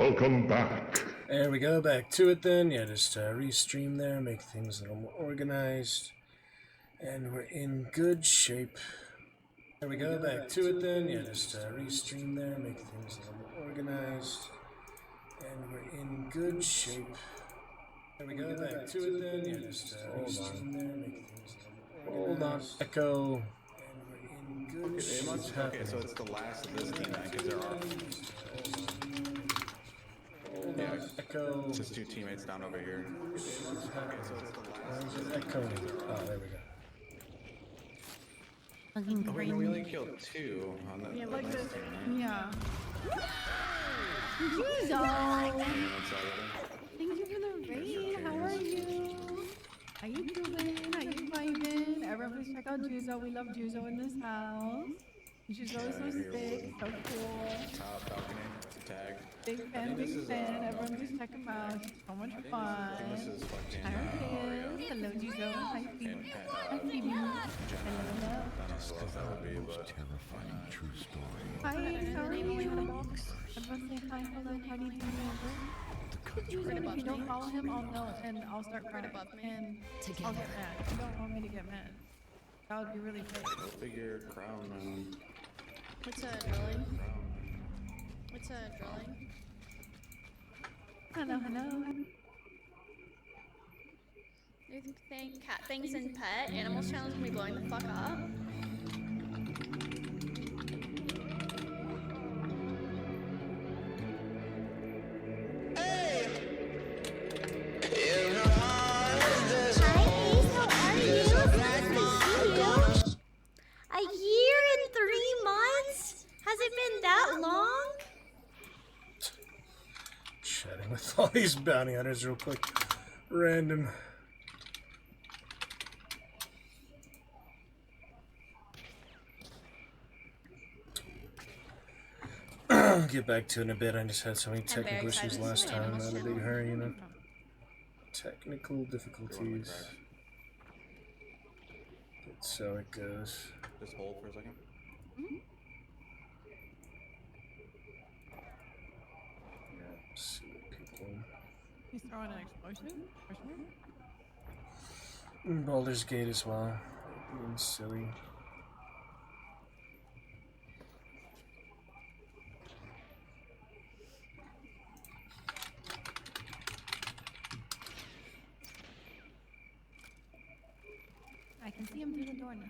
Welcome back. There we go, back to it then. Yeah, just restream there, make things a little more organized. And we're in good shape. There we go, back to it then. Yeah, just restream there, make things a little more organized. And we're in good shape. There we go, back to it then. Yeah, just restream there, make things a little more organized. Hold on, echo. And we're in good shape. Okay, so it's the last of this team then, because there are... Yeah, echo. it's just two teammates down over here. Okay, so it's the last... Echo. Oh, there we go. Oh, wait, we only killed two on the like last this. team, right? Yeah. Thank you for the raid. How are you? How you doing? How you vibing? Everyone please check out Juzo. We love Juzo in this house. She's always so sick, so cool. Top balcony, tag. Big fan, big fan. Everyone just check him out. She's so much fun. This is fucking... Hi, Arcade. Hello, Juzo. Hi, Phoebe. Hi, Phoebe. Hello. That would be the... Terrifying true story. Hi, how are you? Everyone say hi, hello, how do you do? If you don't follow him, I'll know, and I'll start crying above and I'll get mad. You don't want me to get mad. That would be really big. Go figure crown. What's drilling? What's drilling? Hello, hello. Do you think cat things and pet animals channels gonna be blowing the fuck up? A year and 3 months? Has it been that long? Chatting with all these bounty hunters real quick. Random. I'll get back to it in a bit. I just had so many technical issues last time. Not a big hurry, you know. Technical difficulties. But so it goes. Just hold for a second. See people. He's throwing an explosion? Baldur's Gate as well. Being silly. I can see him through the door now.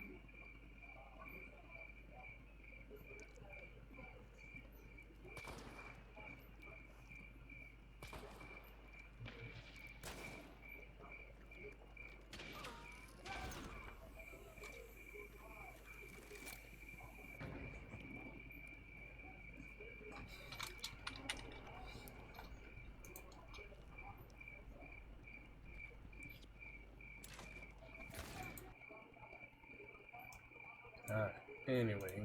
Anyway,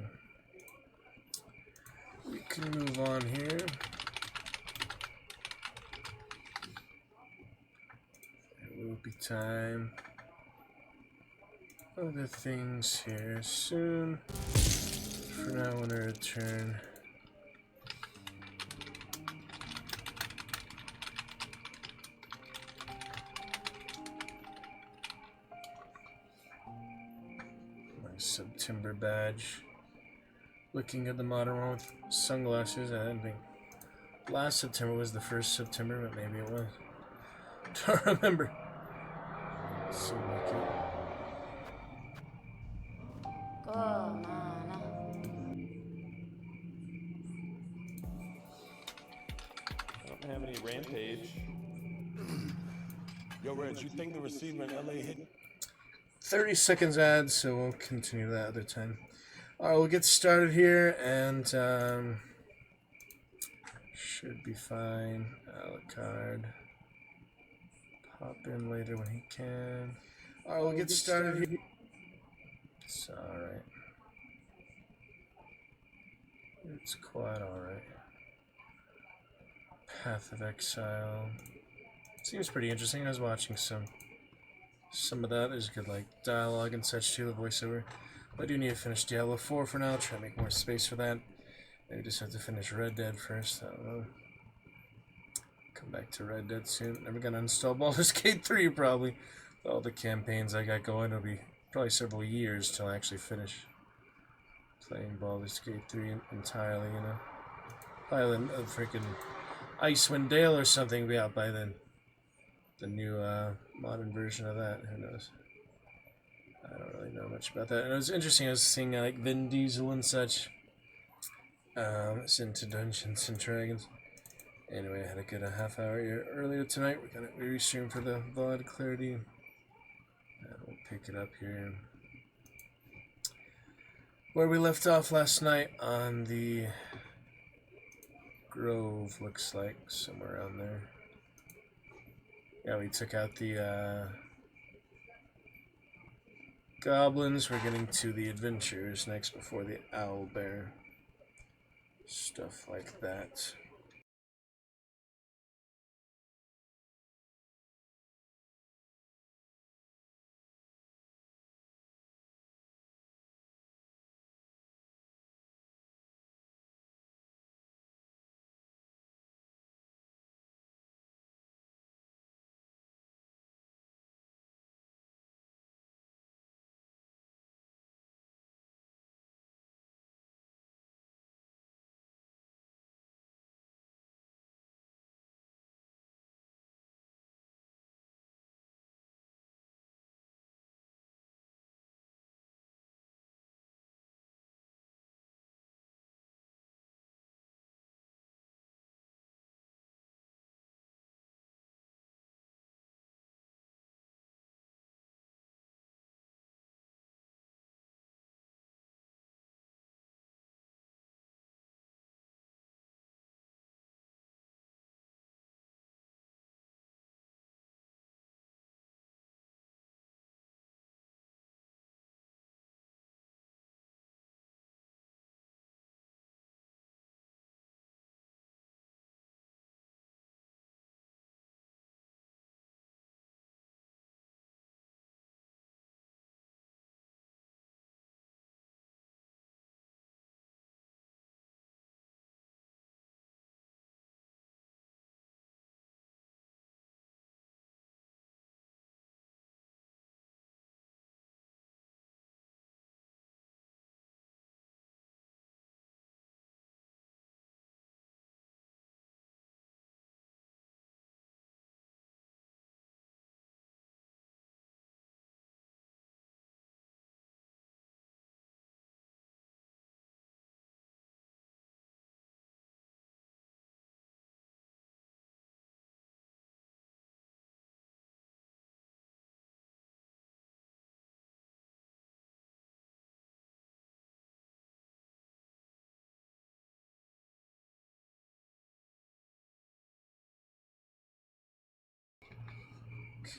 we can move on here. It will be time. Other things here soon. For now, I want to return. Subtember badge. Looking at the modern one with sunglasses. I didn't think last September was the first September, but maybe it was. Don't remember. Seemed like it. I don't have any rampage. Yo, Reg, you think the receiver in LA hit? 30 seconds ad, so we'll continue that other time. Alright, we'll get started here, and should be fine. Alucard. Pop in later when he can. Alright, we'll get started here. It's alright. It's quite alright. Path of Exile. Seems pretty interesting. I was watching some of that. There's good like dialogue and such too, the voiceover. But I do need to finish Diablo 4 for now, try to make more space for that. Maybe just have to finish Red Dead first, I don't know. Come back to Red Dead soon. Never gonna install Baldur's Gate 3 probably. With all the campaigns I got going, it'll be probably several years till I actually finish playing Baldur's Gate 3 entirely, you know. Probably a freaking Icewind Dale or something will be out by then. The new modern version of that, who knows. I don't really know much about that. And it was interesting, I was seeing like Vin Diesel and such. It's into Dungeons and Dragons. Anyway, I had a good half hour here earlier tonight. We're gonna restream for the VOD clarity. And we'll pick it up here where we left off last night on the Grove, looks like, somewhere around there. Yeah, we took out the goblins. We're getting to the adventurers next before the owl bear. Stuff like that.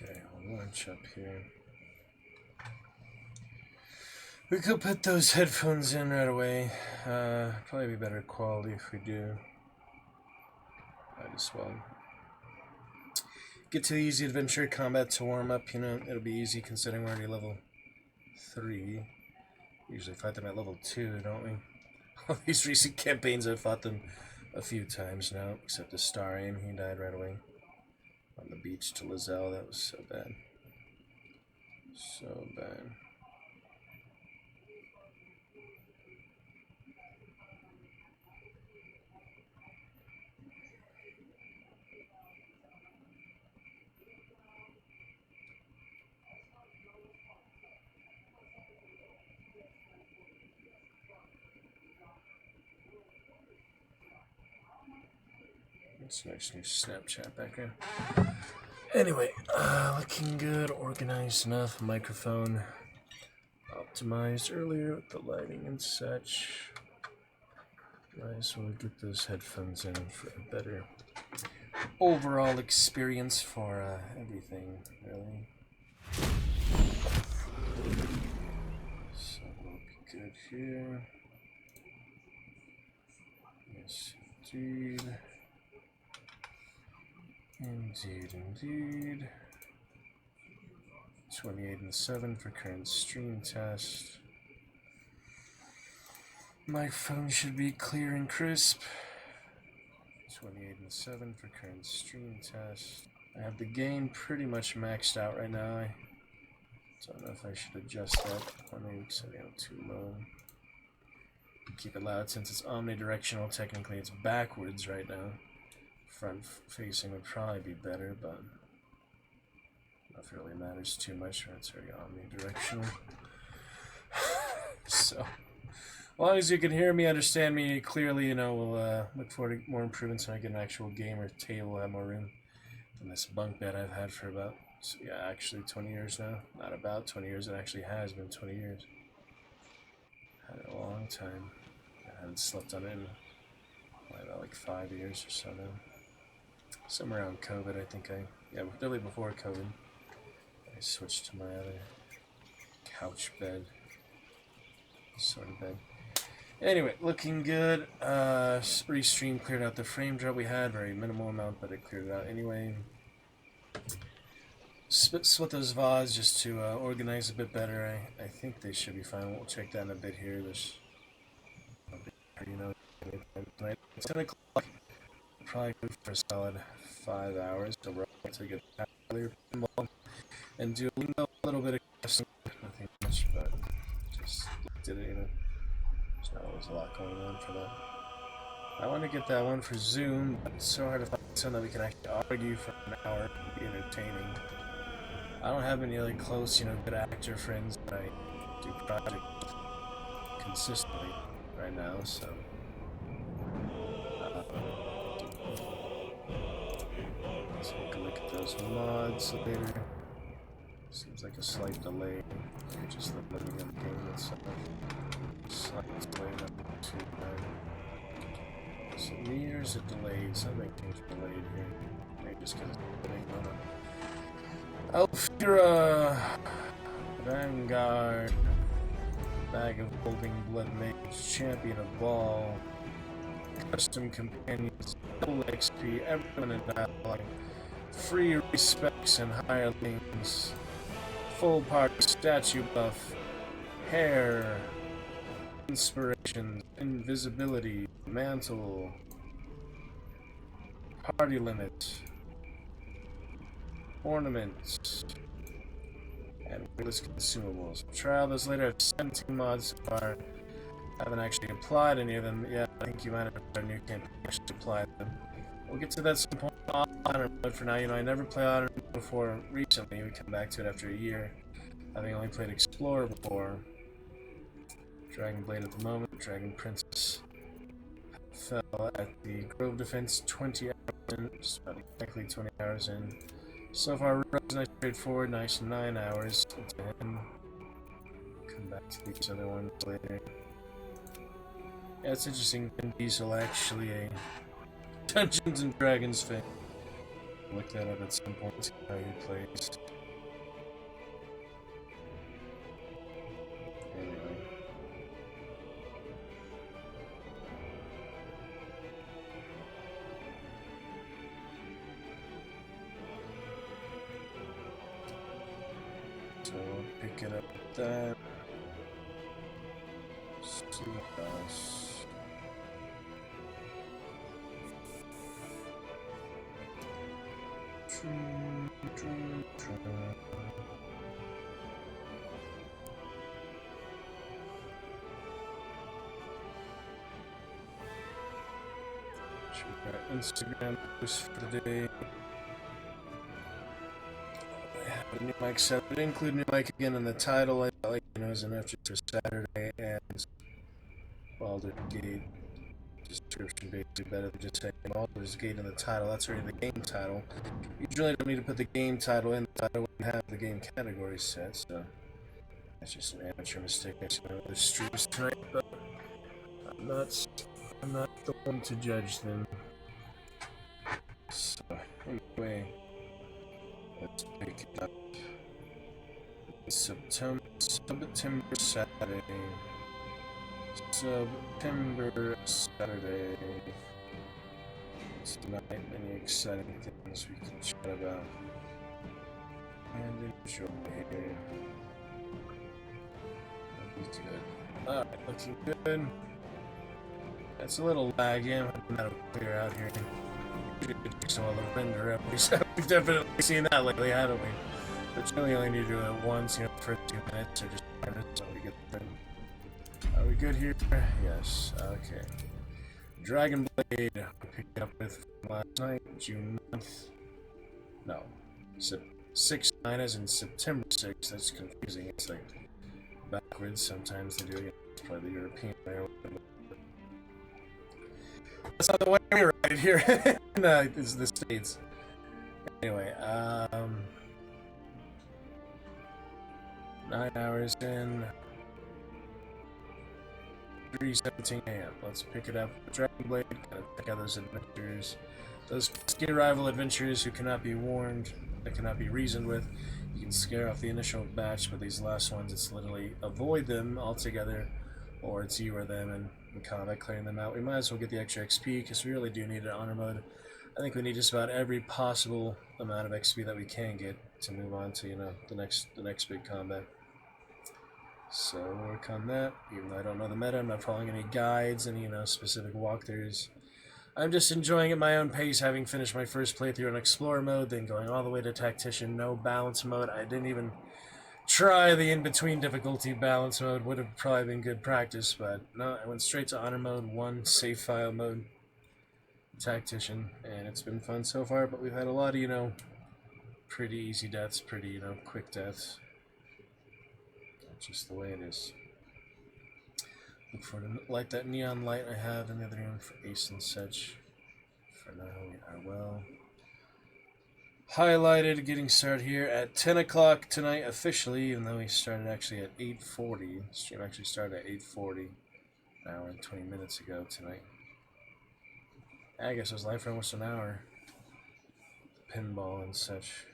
Okay, I'll launch up here. We could put those headphones in right away. Probably be better quality if we do. Might as well. Get to the easy adventure combat to warm up, you know, it'll be easy considering we're already level 3. We usually fight them at level 2, don't we? All these recent campaigns I've fought them a few times now, except the Star Aim, he died right away. On the beach to Lizelle, that was so bad. So bad. It's a nice new Snapchat background. Anyway, looking good, organized enough. Microphone optimized earlier with the lighting and such. Might as well get those headphones in for a better overall experience for everything, really. So we'll be good here. Yes, indeed. Indeed. 28 and 7 for current stream test. My phone should be clear and crisp. 28 and 7 for current stream test. I have the game pretty much maxed out right now. I don't know if I should adjust that. Maybe setting it too low. Keep it loud since it's omnidirectional. Technically, it's backwards right now. Front facing would probably be better, but I don't know if it really matters too much. It's very omnidirectional. So, as long as you can hear me, understand me clearly, you know, we'll look forward to more improvements when I get an actual game or table. We'll have more room than this bunk bed I've had for about, yeah, actually 20 years now. Not about 20 years, it actually has been 20 years. Had it a long time. I haven't slept on it in about like 5 years or so now. Somewhere around COVID, I think yeah, really before COVID, I switched to my other couch bed, sort of bed. Anyway, looking good. Restream cleared out the frame drop we had, very minimal amount, but it cleared it out anyway. Split those VODs just to organize a bit better. I think they should be fine. We'll check that in a bit here. There's, you know, tonight it's 10 o'clock. Probably good for a solid 5 hours. So we're going to get earlier pinball and do a little bit of custom. Nothing much, but just did it. You know, there's not always a lot going on for that. I want to get that one for Zoom, but it's so hard to find something that we can actually argue for an hour and be entertaining. I don't have any really close, you know, good actor friends that I do projects consistently right now, so. Let's take a look at those mods later. Seems like a slight delay. Just the loading of the game itself. Slight delay, not too bad. Is it me or is it delayed? Something's delayed here. Maybe just because it's delayed on it. Alfira, Vanguard, Bag of Holding Blood Mage, Champion of Ball, Custom Companions, Double XP, everyone in dialogue, Free Respects and Hirelings, Full Party Statue Buff, Hair, Inspirations, Invisibility, Mantle, Party Limit, Ornaments, and weightless consumables. Trial those later. I have 17 mods so far. I haven't actually applied any of them. Yeah, I think you might have a new campaign actually apply them. We'll get to that some point on honor mode for now. You know, I never played honor mode before recently. We come back to it after a year, having only played Explorer before. Dragon Blade at the moment. Dragon Princess fell at the Grove Defense 20 hours in. Just about exactly 20 hours in. So far, nice straightforward, nice 9 hours. Come back to these other ones later. Yeah, it's interesting. Vin Diesel actually a Dungeons and Dragons fan. Look that up at some point. See how he plays. Anyway. So we'll pick it up with that. See what else. Instagram post for the day. I have a new mic set. I didn't include new mic again in the title. I felt like, you know, as an after for Saturday and Baldur's Gate description basically better than just saying Baldur's Gate in the title. That's already the game title. You usually don't need to put the game title in the title when you have the game category set, so that's just an amateur mistake. I see other streams tonight, but I'm not the one to judge them. So anyway, let's pick it up. Subtember Saturday. Subtember Saturday. Tonight, many exciting things we can chat about and enjoy here. That'll be good. Alright, looking good. It's a little laggy. I'm hoping that'll clear out here. So all the render up. We've definitely seen that lately, haven't we? But you only need to do it once, you know, for 2 minutes, or just so we get there. Are we good here? Yes. Okay. Dragon Blade. We picked it up with last night, June 9th. No. 6/9 as in September 6th. That's confusing. It's like backwards. Sometimes they do it. It's probably the European way or whatever. That's not the way we write it here. No, it's the States. Anyway, 9 hours in. 3:17 a.m. Let's pick it up with Dragon Blade. Gotta pick out those adventures. Those pesky rival adventurers who cannot be warned, that cannot be reasoned with. You can scare off the initial batch, but these last ones, it's literally avoid them altogether, or it's you or them, and in combat clearing them out. We might as well get the extra XP, because we really do need an honor mode. I think we need just about every possible amount of XP that we can get to move on to, you know, the next big combat. So we'll work on that. Even though I don't know the meta, I'm not following any guides, any, you know, specific walkthroughs. I'm just enjoying at my own pace, having finished my first playthrough in Explorer mode, then going all the way to Tactician, no balance mode. I didn't even try the in-between difficulty balance mode. Would have probably been good practice, but no, I went straight to honor mode, 1 save file mode, Tactician, and it's been fun so far, but we've had a lot of, you know, pretty easy deaths, pretty, you know, quick deaths. That's just the way it is. Look for like that neon light I have in the other room for Ace and such. For now, we are well highlighted. Getting started here at 10 o'clock tonight officially, even though we started actually at 8:40. The stream actually started at 8:40, an hour and 20 minutes ago tonight. I guess it was live for almost an hour. Pinball and such.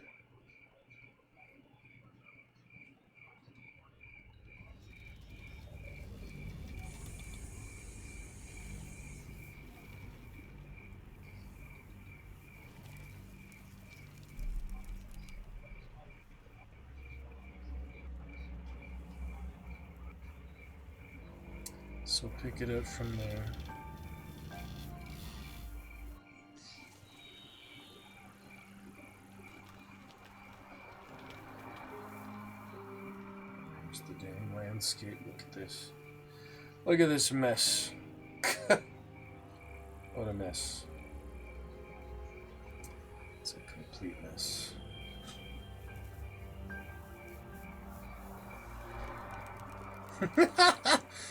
So pick it up from there. There's the damn landscape. Look at this. Look at this mess. What a mess. It's a complete mess.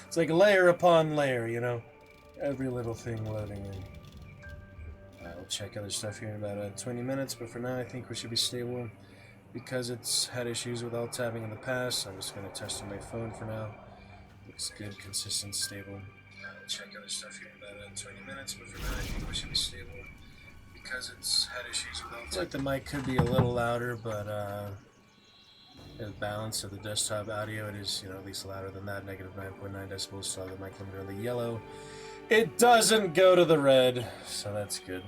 It's like layer upon layer, you know? Every little thing loading in. We'll check other stuff here in about 20 minutes, but for now I think we should be stable. Because it's had issues with alt-tabbing in the past, I'm just going to test on my phone for now. Looks good, consistent, stable. We'll check other stuff here in about 20 minutes, but for now I think we should be stable. Because it's had issues with alt-tabbing. Like the mic could be a little louder, but the balance of the desktop audio, it is, you know, at least louder than that, negative 9.9 decibels, so the mic limiter in the yellow. It doesn't go to the red, so that's good.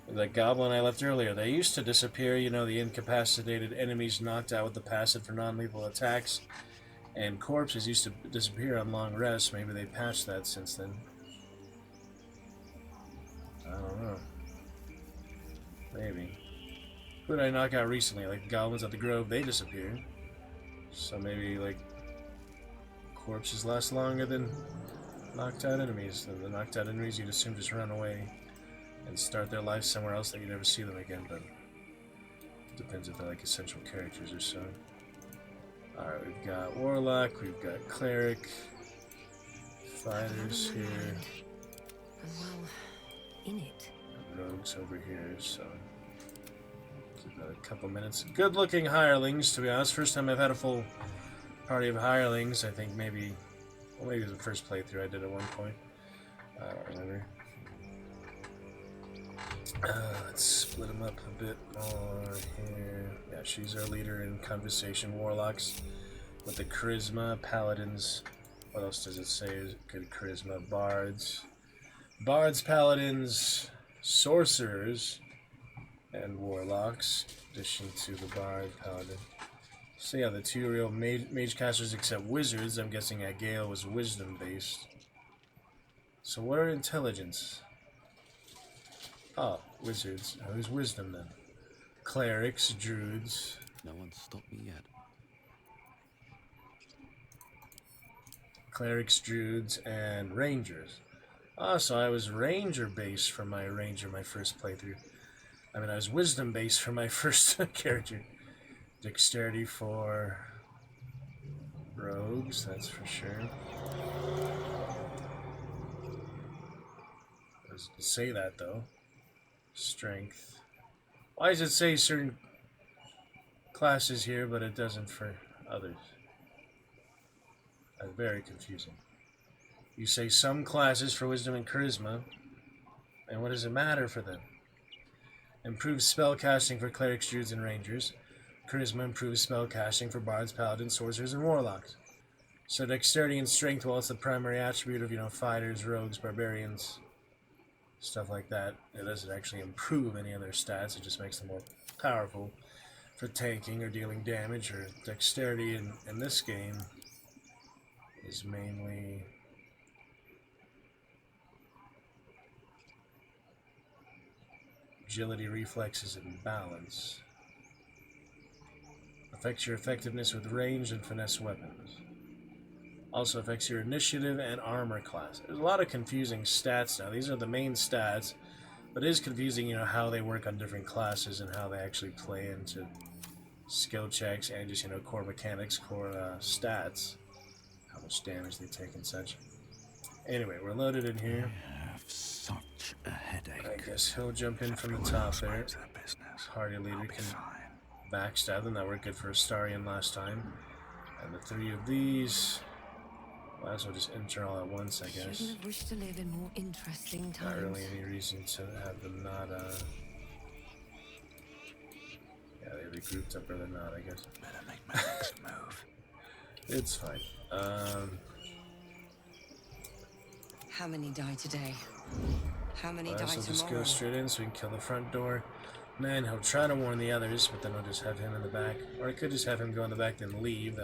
The goblin I left earlier, they used to disappear, you know, the incapacitated enemies knocked out with the passive for non-lethal attacks, and corpses used to disappear on long rests. Maybe they patched that since then. I don't know. Maybe. Who did I knock out recently? Like the goblins at the Grove, they disappeared. So maybe, like, corpses last longer than knocked out enemies. The knocked out enemies, you'd assume just run away and start their life somewhere else that you never see them again, but it depends if they're like essential characters or so. Alright, we've got Warlock, we've got Cleric, Fighters here. I'm well in it. And Rogues over here, so give that a couple minutes. Good looking hirelings, to be honest. First time I've had a full party of hirelings. I think maybe, well, maybe it was the first playthrough I did at one point. I don't remember. Let's split them up a bit more here. Yeah, she's our leader in conversation. Warlocks with the charisma. Paladins. What else does it say? Good charisma. Bards. Bards, paladins, sorcerers, and warlocks. In addition to the bard, paladin. So yeah, the two real mage casters except wizards. I'm guessing Gale was wisdom based. So what are intelligence? Oh, wizards. Who's wisdom then? Clerics, druids. No one's stopped me yet. Clerics, druids, and rangers. Oh, so I was ranger based for my ranger my first playthrough. I mean, I was wisdom based for my first character. Dexterity for rogues, that's for sure. Doesn't say that though. Strength. Why does it say certain classes here, but it doesn't for others? That's very confusing. You say some classes for wisdom and charisma, and what does it matter for them? Improves spellcasting for clerics, druids, and rangers. Charisma improves spellcasting for bards, paladins, sorcerers, and warlocks. So dexterity and strength, well, it's the primary attribute of, you know, fighters, rogues, barbarians, stuff like that. It doesn't actually improve any other stats, it just makes them more powerful for tanking or dealing damage. Or dexterity in this game is mainly agility, reflexes, and balance. Affects your effectiveness with range and finesse weapons. Also affects your initiative and armor class. There's a lot of confusing stats now. These are the main stats, but it is confusing, you know, how they work on different classes and how they actually play into skill checks and just, you know, core mechanics, core stats, how much damage they take and such. Anyway, we're loaded in here. I have such a headache. I guess he'll jump in from the top there. Party leader can backstab them. That worked good for Astarion last time. And the three of these, might as well just enter all at once, I guess. Shouldn't have wished to live in more interesting times. Not really any reason to have them not, yeah, they regrouped up or they're not, I guess. Better make my next move. It's fine. How many die today? How many Might die as well just tomorrow? go straight in so we can kill the front door. And then he'll try to warn the others, but then I'll just have him in the back. Or I could just have him go in the back then leave.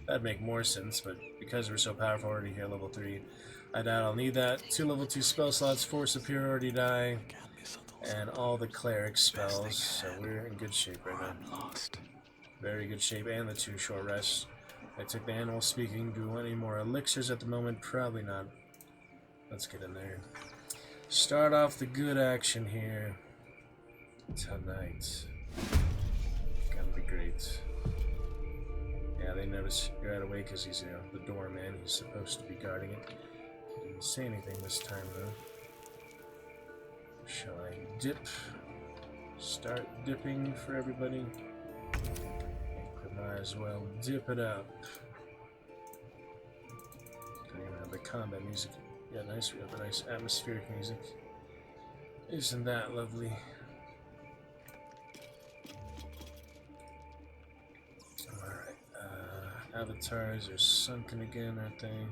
That'd make more sense, but because we're so powerful already here, level 3, I doubt I'll need that. 2 level 2 spell slots, 4 superiority die, and all the cleric spells, so we're in good shape right now. Very good shape, and the 2 short rests. I took the animal speaking. Do we want any more elixirs at the moment? Probably not. Let's get in there. Start off the good action here tonight. Gonna be great. Yeah, they notice you're out of the way because he's, you know, the doorman. He's supposed to be guarding it. Didn't say anything this time, though. Shall I dip? Start dipping for everybody. I might as well dip it up. Don't even have the combat music. Yeah, nice. We have the nice atmospheric music. Isn't that lovely? Avatars are sunken again, aren't they?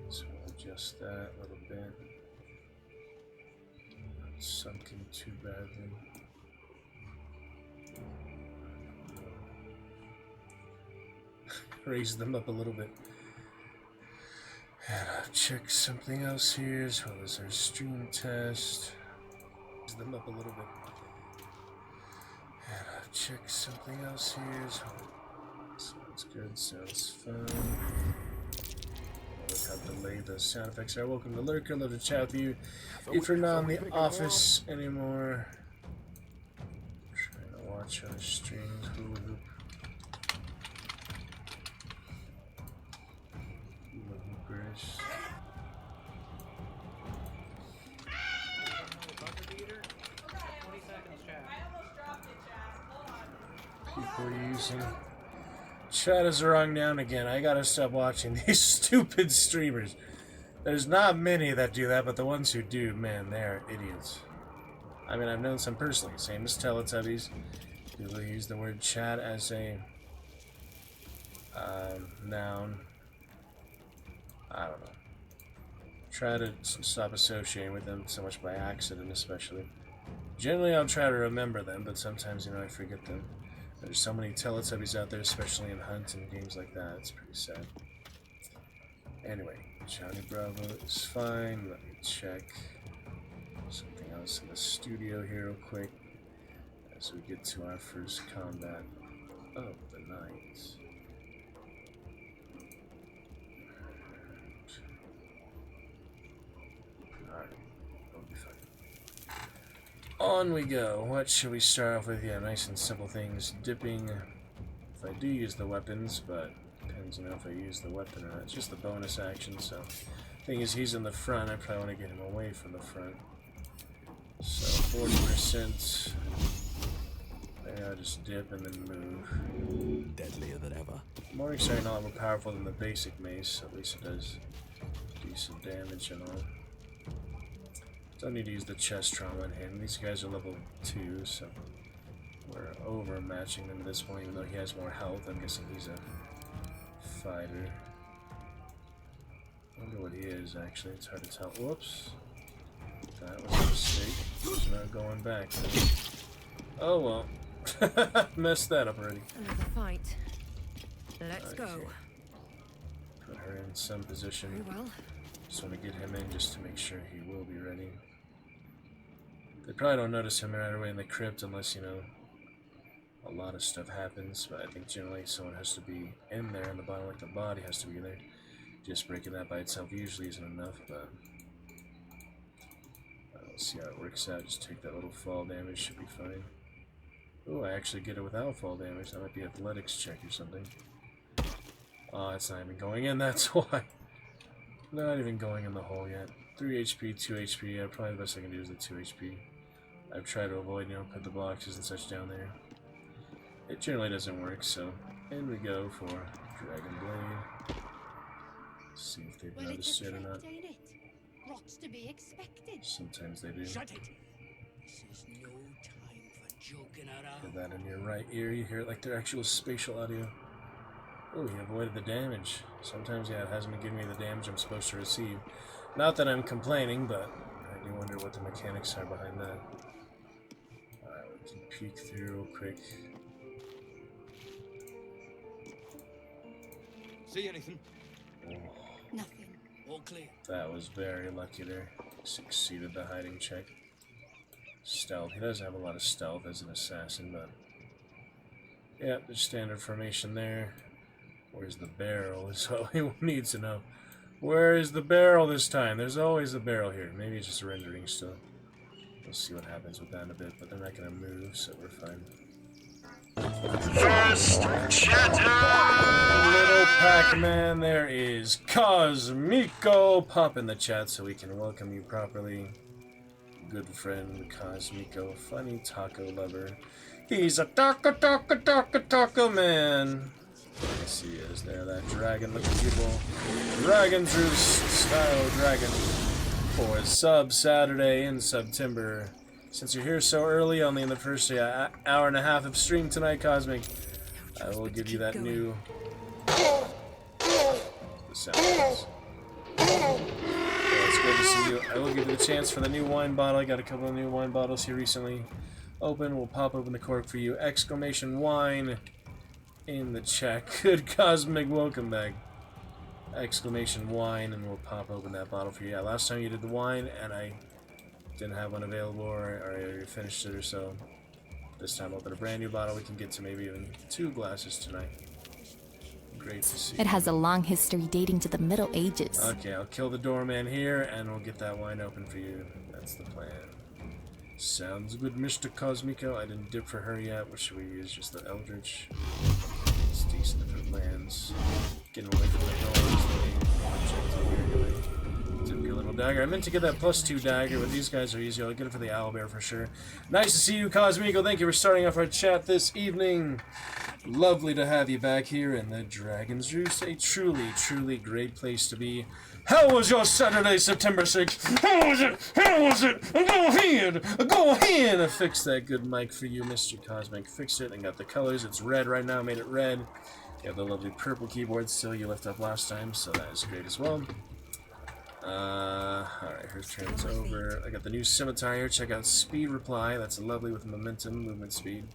So we'll adjust that a little bit. Not sunken too badly. Raise them up a little bit. And I'll check something else here as well as our stream test. Raise them up a little bit. And I'll check something else here as well. Sounds good, sounds fun. Look how delayed those sound effects are. Welcome to Lurker, love to chat with you. If you're not in the office anymore, trying to watch our streams. Hula hoop. Hula hoopers. People are using. Chat is wrong down again. I gotta stop watching these stupid streamers. There's not many that do that, but the ones who do, man, they're idiots. I mean, I've known some personally. Same as Teletubbies. People use the word chat as a noun. I don't know. Try to stop associating with them so much by accident, especially. Generally, I'll try to remember them, but sometimes, you know, I forget them. There's so many Teletubbies out there, especially in Hunt and games like that. It's pretty sad. Anyway, Johnny Bravo is fine. Let me check something else in the studio here real quick as we get to our first combat of the night. Alright, we'll be fine. On we go. What should we start off with? Yeah, nice and simple things. Dipping, if I do use the weapons, but depends on if I use the weapon or not. It's just the bonus action, so thing is, he's in the front. I probably want to get him away from the front. So 40%. There, I'll just dip and then move. Deadlier than ever. Morningstar is not more powerful than the basic mace. At least it does decent damage and all. Don't need to use the chest trauma on him. These guys are level 2, so we're overmatching them at this point, even though he has more health. I'm guessing he's a fighter. I wonder what he is, actually. It's hard to tell. Whoops. That was a mistake. He's not going back. Oh well. Messed that up already. Another fight. Let's go. Put her in some position. Very well. Just want to get him in just to make sure he will be ready. They probably don't notice him right away in the crypt unless, you know, a lot of stuff happens, but I think generally someone has to be in there in the bottom, like the body has to be there. Just breaking that by itself usually isn't enough, but let's see how it works out. Just take that little fall damage, should be fine. Oh, I actually get it without fall damage. That might be athletics check or something. Oh, it's not even going in, that's why. Not even going in the hole yet. 3 HP, 2 HP, yeah, probably the best I can do is the 2 HP. I've tried to avoid, you know, put the boxes and such down there. It generally doesn't work, so in we go for Dragon Blade. See if they've noticed it or not. What's to be expected? Sometimes they do. Shut it! This is no time for joking around. Hear that in your right ear, you hear it like their actual spatial audio. Oh, he avoided the damage. Sometimes, yeah, it hasn't been giving me the damage I'm supposed to receive. Not that I'm complaining, but I do wonder what the mechanics are behind that. Alright, we can peek through real quick. See anything? Oh, Nothing. All clear. that was very lucky there. Succeeded the hiding check. Stealth. He doesn't have a lot of stealth as an assassin, but yeah, the standard formation there. Where's the barrel is what we need to know. Where is the barrel this time? There's always a barrel here. Maybe it's just rendering still. We'll see what happens with that in a bit, but they're not going to move, so we're fine. First chatter! Little Pac-Man, there is Cosmico. Pop in the chat so we can welcome you properly. Good friend Cosmico, funny taco lover. He's a taco man. Yes, he is. There, that dragon looking beautiful. Dragon's Roost style dragon for Sub Saturday in Subtember. Since you're here so early, only in the first hour and a half of stream tonight, Cosmic, I will give you that new. The sound is. It's great to see you. I will give you the chance for the new wine bottle. I got a couple of new wine bottles here recently. Open. We'll pop open the cork for you. Exclamation wine in the chat. Good Cosmic, welcome back. Exclamation wine, and we'll pop open that bottle for you. Yeah, last time you did the wine, and I didn't have one available, or I already finished it or so. This time, open a brand new bottle. We can get to maybe even 2 glasses tonight. Great to see. It has a long history dating to the Middle Ages. Okay, I'll kill the doorman here, and we'll get that wine open for you. That's the plan. Sounds good, Mr. Cosmico. I didn't dip for her yet. What should we use? Just the Eldritch. It's decent if it lands. Getting away from the doors. Dip your little dagger. I meant to get that +2 dagger, but these guys are easy. I'll get it for the owlbear for sure. Nice to see you, Cosmico. Thank you for starting off our chat this evening. Lovely to have you back here in the Dragon's Roost. A truly, truly great place to be. How was your Saturday, September 6th? How was it? How was it? Go ahead! Fix that good mic for you, Mr. Cosmic. Fixed it and got the colors. It's red right now. Made it red. You have the lovely purple keyboard still you left up last time, so that is great as well. Alright, her turn's over. I got the new scimitar here. Check out Speed Reply. That's lovely with momentum, movement speed.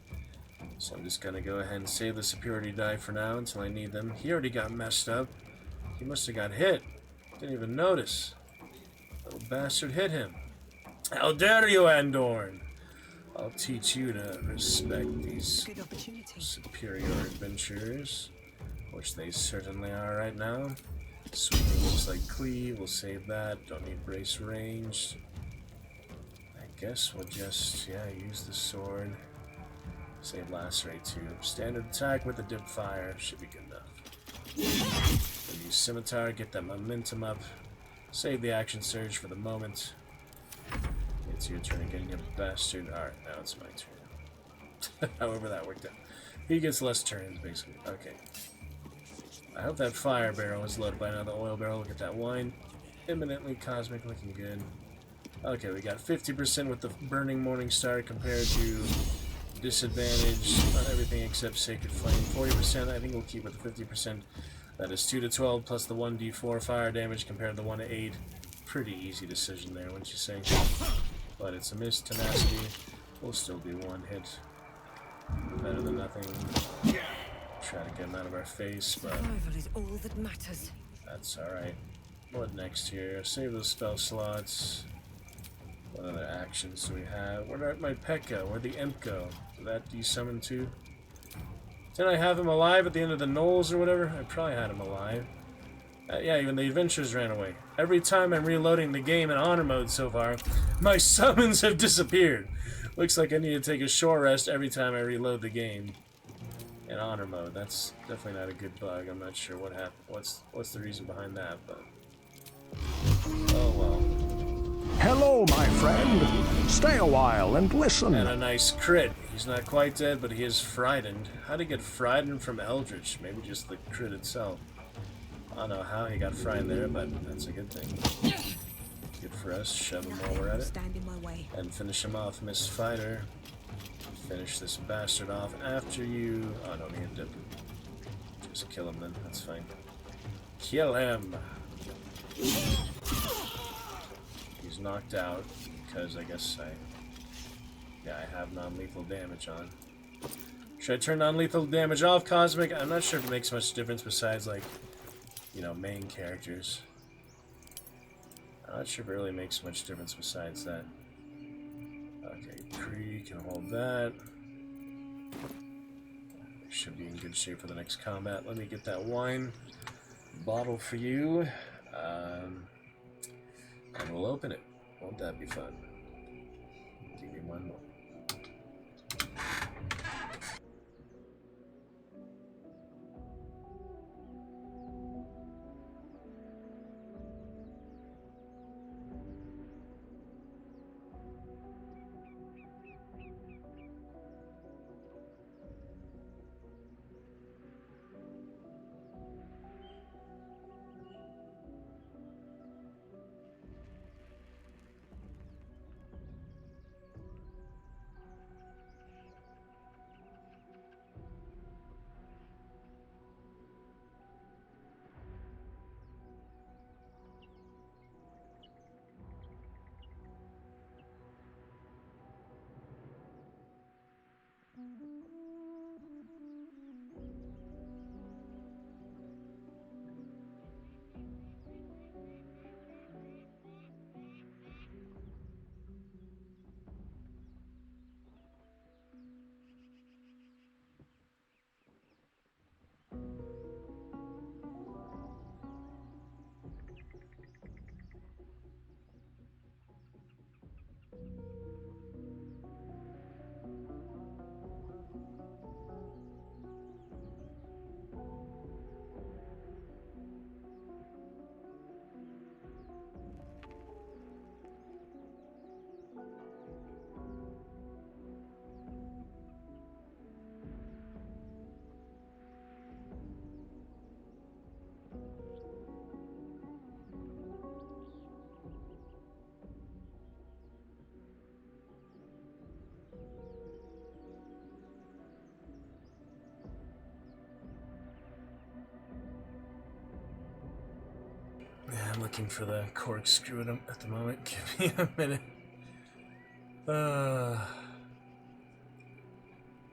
So I'm just gonna go ahead and save the superiority die for now until I need them. He already got messed up. He must have got hit. Didn't even notice. Little bastard hit him. How dare you, Andorn? I'll teach you to respect these superior adventurers, which they certainly are right now. Sweeping just like cleave, we'll save that. Don't need brace ranged. I guess we'll just, yeah, use the sword. Save lacerate too. Standard attack with the dip fire should be good enough. We'll use scimitar, get that momentum up. Save the action surge for the moment. It's your turn again, you bastard. Alright, now it's my turn. However that worked out. He gets less turns, basically. Okay. I hope that fire barrel is loaded by now. The oil barrel, look at that wine. Imminently cosmic, looking good. Okay, we got 50% with the burning morning star compared to disadvantage on everything except sacred flame. 40%, I think we'll keep with the 50%. That is 2 to 12 plus the 1d4 fire damage compared to the 1 to 8. Pretty easy decision there, wouldn't you say? But it's a miss. Tenacity will still be one hit. Better than nothing. Try to get him out of our face, but Survival is all that matters. that's alright. What next here? Save those spell slots. What other actions do we have? Where'd my pet go? Where'd the imp go? Did that desummon too? Didn't I have him alive at the end of the knolls or whatever? I probably had him alive. Yeah, even the adventures ran away. Every time I'm reloading the game in honor mode so far, my summons have disappeared. Looks like I need to take a short rest every time I reload the game in honor mode. That's definitely not a good bug. I'm not sure what happened. What's the reason behind that, but oh well. Hello, my friend. Stay a while and listen. And a nice crit. He's not quite dead, but he is frightened. How'd he get frightened from Eldritch? Maybe just the crit itself. I don't know how he got frightened there, but that's a good thing. Good for us. Shove him while we're at it. Stand in my way. And finish him off, Miss Fighter. Finish this bastard off after you. Oh, no need to dip. Just kill him then. That's fine. Kill him! He's knocked out because I guess I have non-lethal damage on. Should I turn non-lethal damage off, Cosmic? I'm not sure if it makes much difference besides, like, you know, main characters. I'm not sure if it really makes much difference besides that. Okay, Kree can hold that. Should be in good shape for the next combat. Let me get that wine bottle for you. And we'll open it. Won't that be fun? Give me one more. Yeah, I'm looking for the corkscrew at the moment. Give me a minute.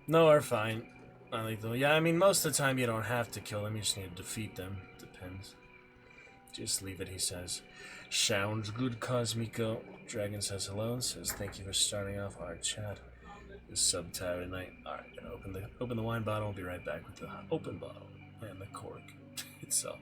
No, are fine. Non-lethal. Yeah, I mean, most of the time you don't have to kill them. You just need to defeat them. Depends. Just leave it, he says. Sounds good, Cosmico. Dragon says hello and says thank you for starting off our chat. The Subtember tonight. Alright, gonna open the wine bottle. I'll be right back with the open bottle and the cork itself.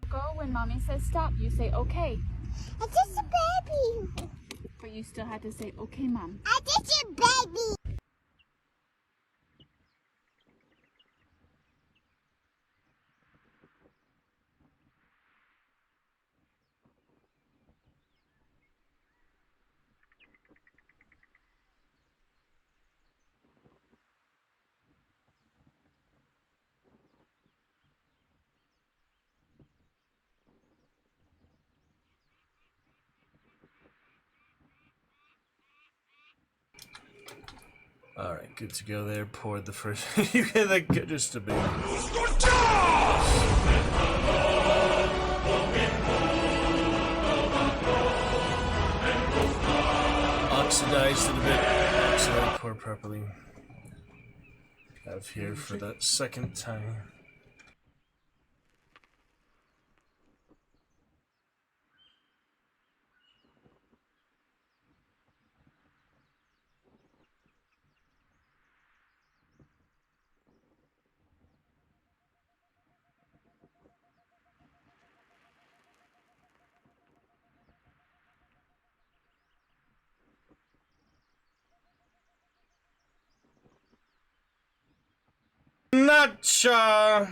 Go when mommy says stop, you say okay. It's just a baby. But you still had to say okay, mom. It's just a baby. Alright, good to go there. Poured the first. You get that just a bit. Oxidized it a bit. Oxidized, pour properly. Have here for the second time. Nutcha!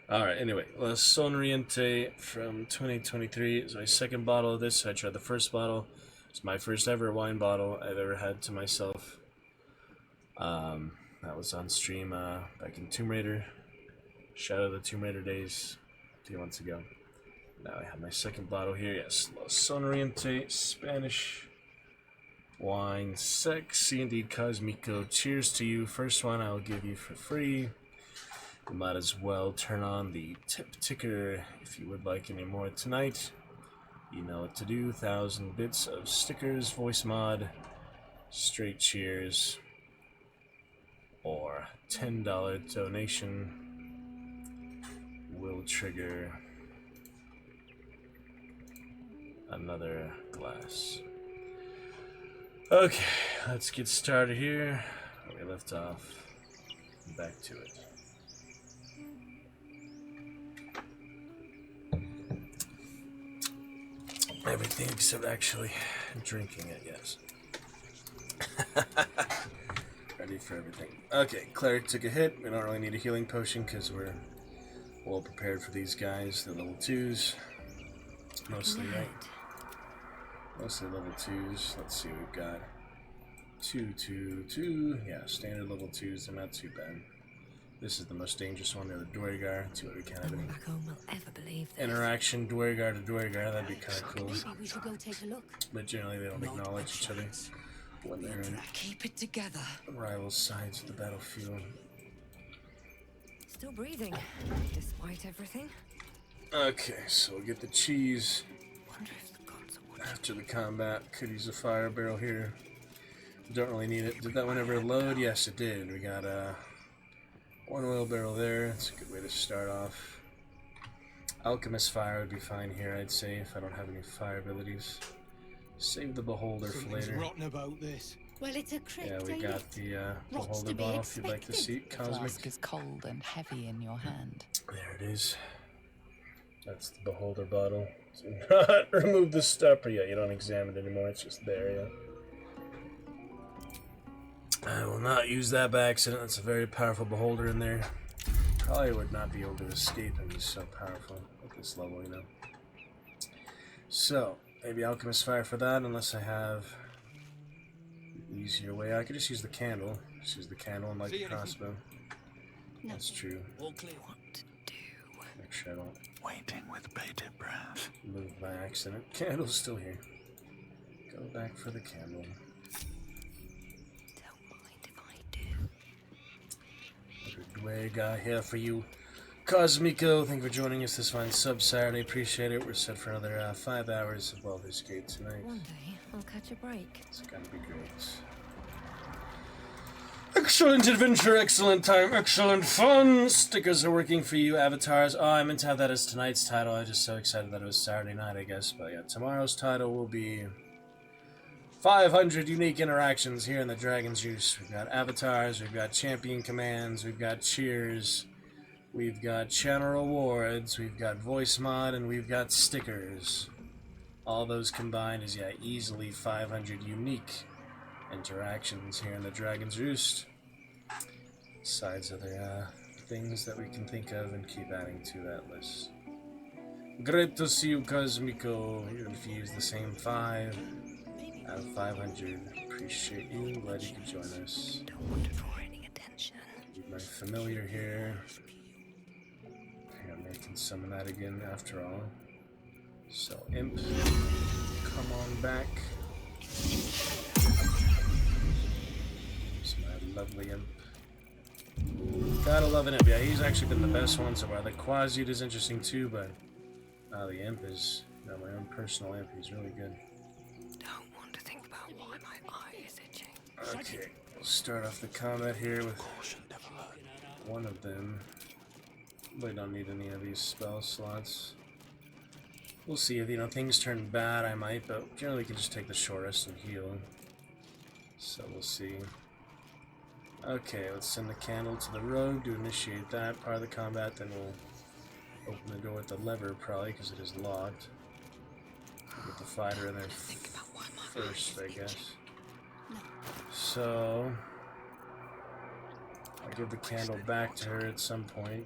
Alright, anyway, La Sonriente from 2023 is my second bottle of this. I tried the first bottle. It's my first ever wine bottle I've ever had to myself. That was on stream back in Tomb Raider. Shout out the Tomb Raider days a few months ago. Now I have my second bottle here. Yes, La Sonriente, Spanish wine, sexy indeed, Cosmico. Cheers to you. First one I'll give you for free. You might as well turn on the tip ticker if you would like any more tonight. You know what to do. 1,000 bits of stickers, voice mod, straight cheers, or $10 donation will trigger another glass. Okay, let's get started here. Where we left off. Back to it. Everything except actually drinking it, yes. Ready for everything. Okay, Cleric took a hit. We don't really need a healing potion because we're well prepared for these guys. They're level 2s. Mostly, right? Mostly level 2s. Let's see what we've got. 2, 2, 2. Yeah, standard level 2s. They're not too bad. This is the most dangerous one. They're the Dwergar. See what we can have any interaction Dwergar to Dwergar. That'd be kind of cool. Maybe we should go take a look. But generally, they don't acknowledge each other when they're in Keep it together. rival sides of the battlefield. Still breathing, despite everything. Okay, so we'll get the cheese after the combat. Could use a fire barrel here. Don't really need it. Did that one ever load? Yes, it did. We got one oil barrel there. That's a good way to start off. Alchemist fire would be fine here, I'd say, if I don't have any fire abilities. Save the beholder for later. Rotten about this. Well, it's a crypt. Yeah, we got the beholder bottle if you'd like to see it. Cosmic. The flask is cold and heavy in your hand. There it is. That's the beholder bottle. So remove the stopper. Yeah, you don't examine it anymore. It's just there, yeah. I will not use that by accident. That's a very powerful beholder in there. Probably would not be able to escape him. He's so powerful at this level, you know. So, maybe Alchemist Fire for that, unless I have an easier way. I could just use the candle. Just use the candle and light the crossbow. That's true. All clear. Make sure I don't Waiting with bated breath. move by accident. Candle's still here. Go back for the candle. Dwergar here for you. Cosmico, thank you for joining us this fine sub-Saturday. Appreciate it. We're set for another 5 hours of Baldur's Gate tonight. One day, I'll catch a break. It's gonna be great. Excellent adventure, excellent time, excellent fun! Stickers are working for you, avatars. Oh, I meant to have that as tonight's title. I'm just so excited that it was Saturday night, I guess. But yeah, tomorrow's title will be 500 unique interactions here in the Dragon's Juice. We've got avatars, we've got champion commands, we've got cheers, we've got channel rewards, we've got voice mod, and we've got stickers. All those combined is, yeah, easily 500 unique interactions here in the Dragon's Roost. Besides other things that we can think of and keep adding to that list. Great to see you, Cosmico. Even if you use the same 5 out of 500. Appreciate you. Glad you could join us. Don't want to draw any attention. Keep my familiar here. I think I can summon that again after all. So, Imp, come on back. It's my lovely Imp. Gotta love an Imp. Yeah, he's actually been the best one so far. The Quasiud is interesting too, but the Imp is, you know, my own personal Imp. He's really good. Don't want to think about why my eye is itching. Okay, we'll start off the combat here with one of them. We don't need any of these spell slots. We'll see if, you know, things turn bad, I might, but generally we can just take the shortest and heal. So we'll see. Okay, let's send the candle to the rogue to initiate that part of the combat, then we'll open the door with the lever probably, because it is locked. Get the fighter in there first, I guess. So I'll give the candle back to her at some point.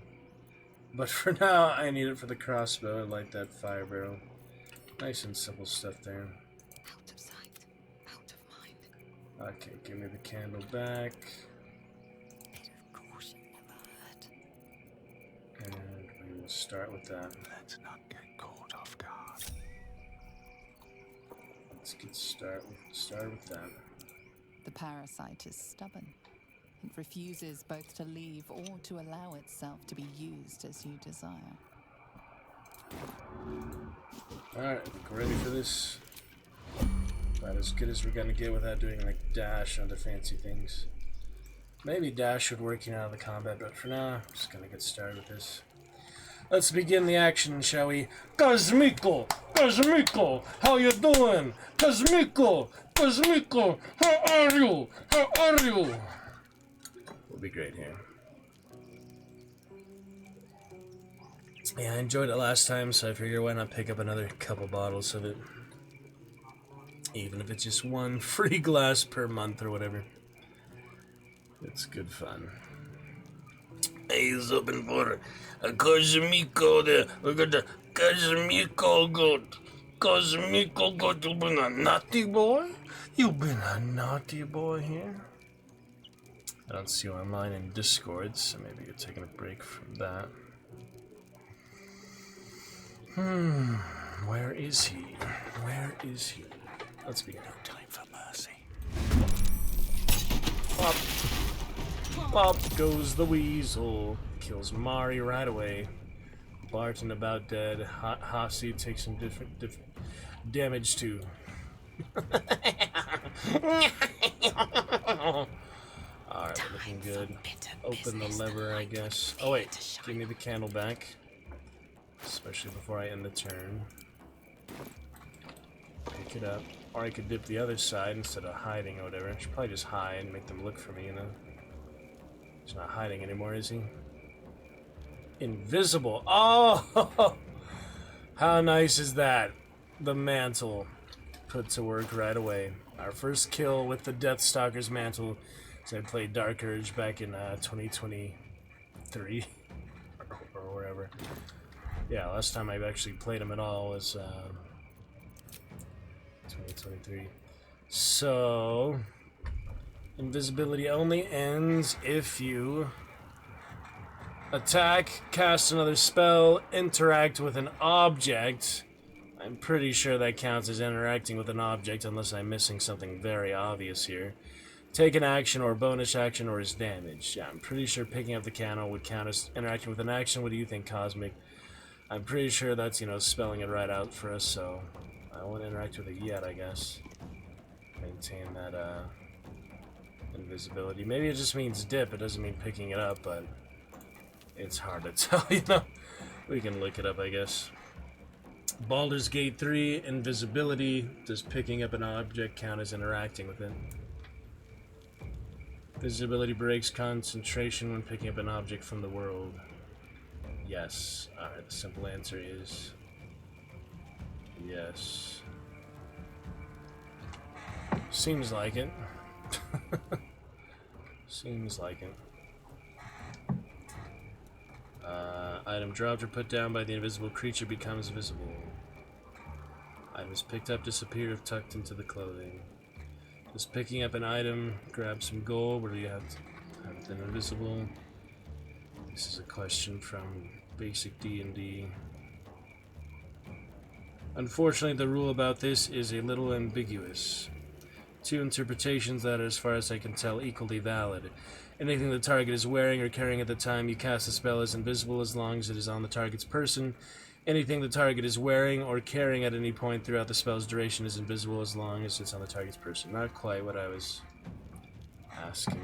But for now, I need it for the crossbow and light that fire barrel. Nice and simple stuff there. Out of sight, out of mind. Okay, give me the candle back. Bit of caution never hurt. And we will start with that. Let's not get caught off guard. Let's get start with that. The parasite is stubborn. It refuses both to leave or to allow itself to be used as you desire. Alright, we're ready for this. About as good as we're gonna get without doing like dash onto fancy things. Maybe dash would work out of the combat, but for now, I'm just gonna get started with this. Let's begin the action, shall we? Cosmico! Cosmico! How you doing? Cosmico! Cosmico! How are you? How are you? We'll be great here. Yeah, I enjoyed it last time, so I figure why not pick up another couple bottles of it. Even if it's just one free glass per month or whatever. It's good fun. He's open for a Cosmico there. Look at the Cosmico good. Cosmico good. You've been a naughty boy? You've been a naughty boy here? I don't see you online in Discord, so maybe you're taking a break from that. Where is he? Where is he? Let's begin. No time for mercy. Up goes the weasel. Kills Mari right away. Barton about dead. Hossie takes some different damage too. Alright, we're looking good. Open the lever, I guess. Oh wait, give me the candle back. Especially before I end the turn. Pick it up. Or I could dip the other side instead of hiding or whatever. I should probably just hide and make them look for me, you know? He's not hiding anymore, is he? Invisible. Oh! How nice is that? The mantle. Put to work right away. Our first kill with the Deathstalker's mantle. So I played Dark Urge back in 2023. or wherever. Yeah, last time I actually played him at all was 2023. So, invisibility only ends if you attack, cast another spell, interact with an object. I'm pretty sure that counts as interacting with an object unless I'm missing something very obvious here. Take an action or bonus action or is damaged. Yeah, I'm pretty sure picking up the candle would count as interacting with an action. What do you think, Cosmic? I'm pretty sure that's, you know, spelling it right out for us, so I won't interact with it yet, I guess. Maintain that, invisibility. Maybe it just means dip, it doesn't mean picking it up, but it's hard to tell, you know? We can look it up, I guess. Baldur's Gate 3, invisibility. Does picking up an object count as interacting with it? Visibility breaks concentration when picking up an object from the world. Yes. Alright, the simple answer is yes. Seems like it. Seems like it. Item dropped or put down by the invisible creature becomes visible. Items picked up disappear if tucked into the clothing. Just picking up an item, grab some gold. Where do you have to have it invisible? This is a question from basic D&D. Unfortunately, the rule about this is a little ambiguous. Two interpretations that are, as far as I can tell, equally valid. Anything the target is wearing or carrying at the time you cast the spell is invisible as long as it is on the target's person. Anything the target is wearing or carrying at any point throughout the spell's duration is invisible as long as it's on the target's person. Not quite what I was asking.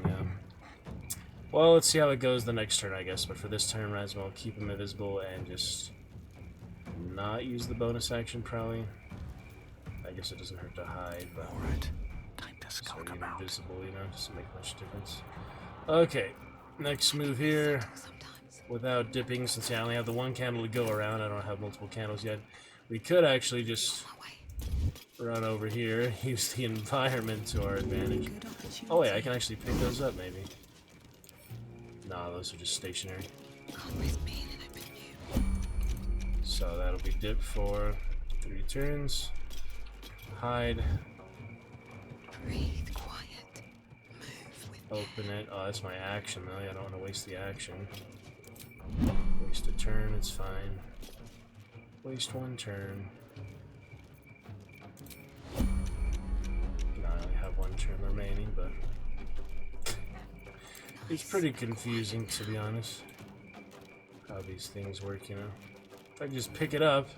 Well, let's see how it goes the next turn, I guess. But for this turn, might as well keep him invisible and just not use the bonus action, probably. I guess it doesn't hurt to hide, but alright, time to skulk so about. invisible, you know, doesn't make much difference. Okay, next move here. Without dipping, since I only have the one candle to go around, I don't have multiple candles yet. We could actually just run over here, use the environment to our advantage. Oh wait, I can actually pick those up, maybe. Nah, those are just stationary. Gone with pain and I've been So that'll be dip for 3 turns. Hide. Breathe quiet. Move with Open it. Oh, that's my action though. I don't want to waste the action. Waste a turn, it's fine. Waste 1 turn. No, I only have 1 turn remaining, but it's pretty confusing, to be honest, how these things work, you know. If I just pick it up,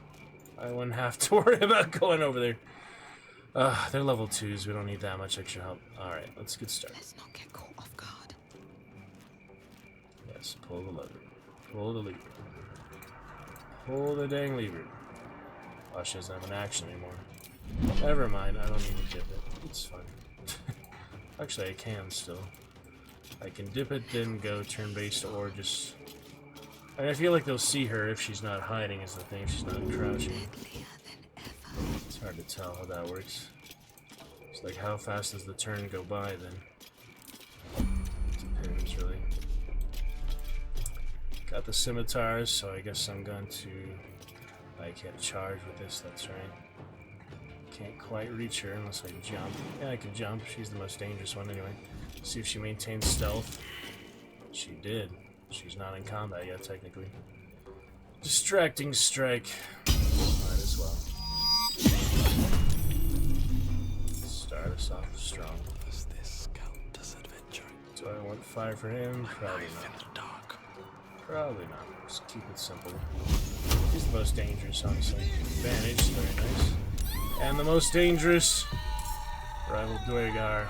I wouldn't have to worry about going over there. They're level 2s, we don't need that much extra help. Alright, let's get started. Let's not get caught off guard. Yes, pull the lever. Pull the lever. Pull the dang lever. Oh, she doesn't have an action anymore. Never mind, I don't need to dip it. It's fine. Actually, I can still. I can dip it, then go turn-based, or just... I mean, I feel like they'll see her if she's not hiding is the thing, if she's not crouching. It's hard to tell how that works. It's like, how fast does the turn go by, then? Depends, really. Got the scimitars, so I guess I'm going to... I can't charge with this, that's right. Can't quite reach her unless I jump. Yeah, I can jump. She's the most dangerous one anyway. See if she maintains stealth. She did. She's not in combat yet, technically. Distracting strike. Might as well. Start us off strong. Does this count as adventure? Do I want fire for him? Probably not. Probably not. Just keep it simple. He's the most dangerous, honestly. Advantage, very nice. And the most dangerous rival Dwergar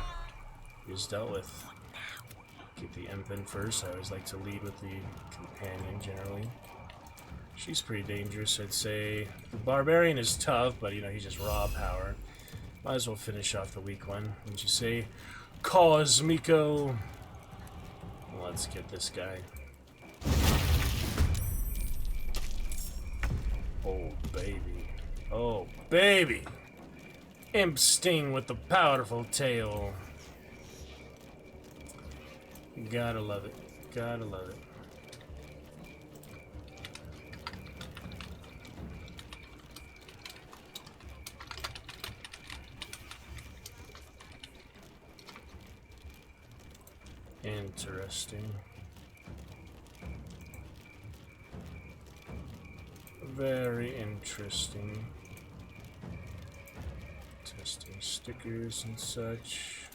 is dealt with. Keep the imp in first. I always like to lead with the companion generally. She's pretty dangerous, I'd say. The barbarian is tough, but you know, he's just raw power. Might as well finish off the weak one. Wouldn't you say? Cosmico. Let's get this guy. Oh, baby. Oh, baby! Imp Sting with the powerful tail. Gotta love it. Gotta love it. Interesting. Very interesting. Testing stickers and such.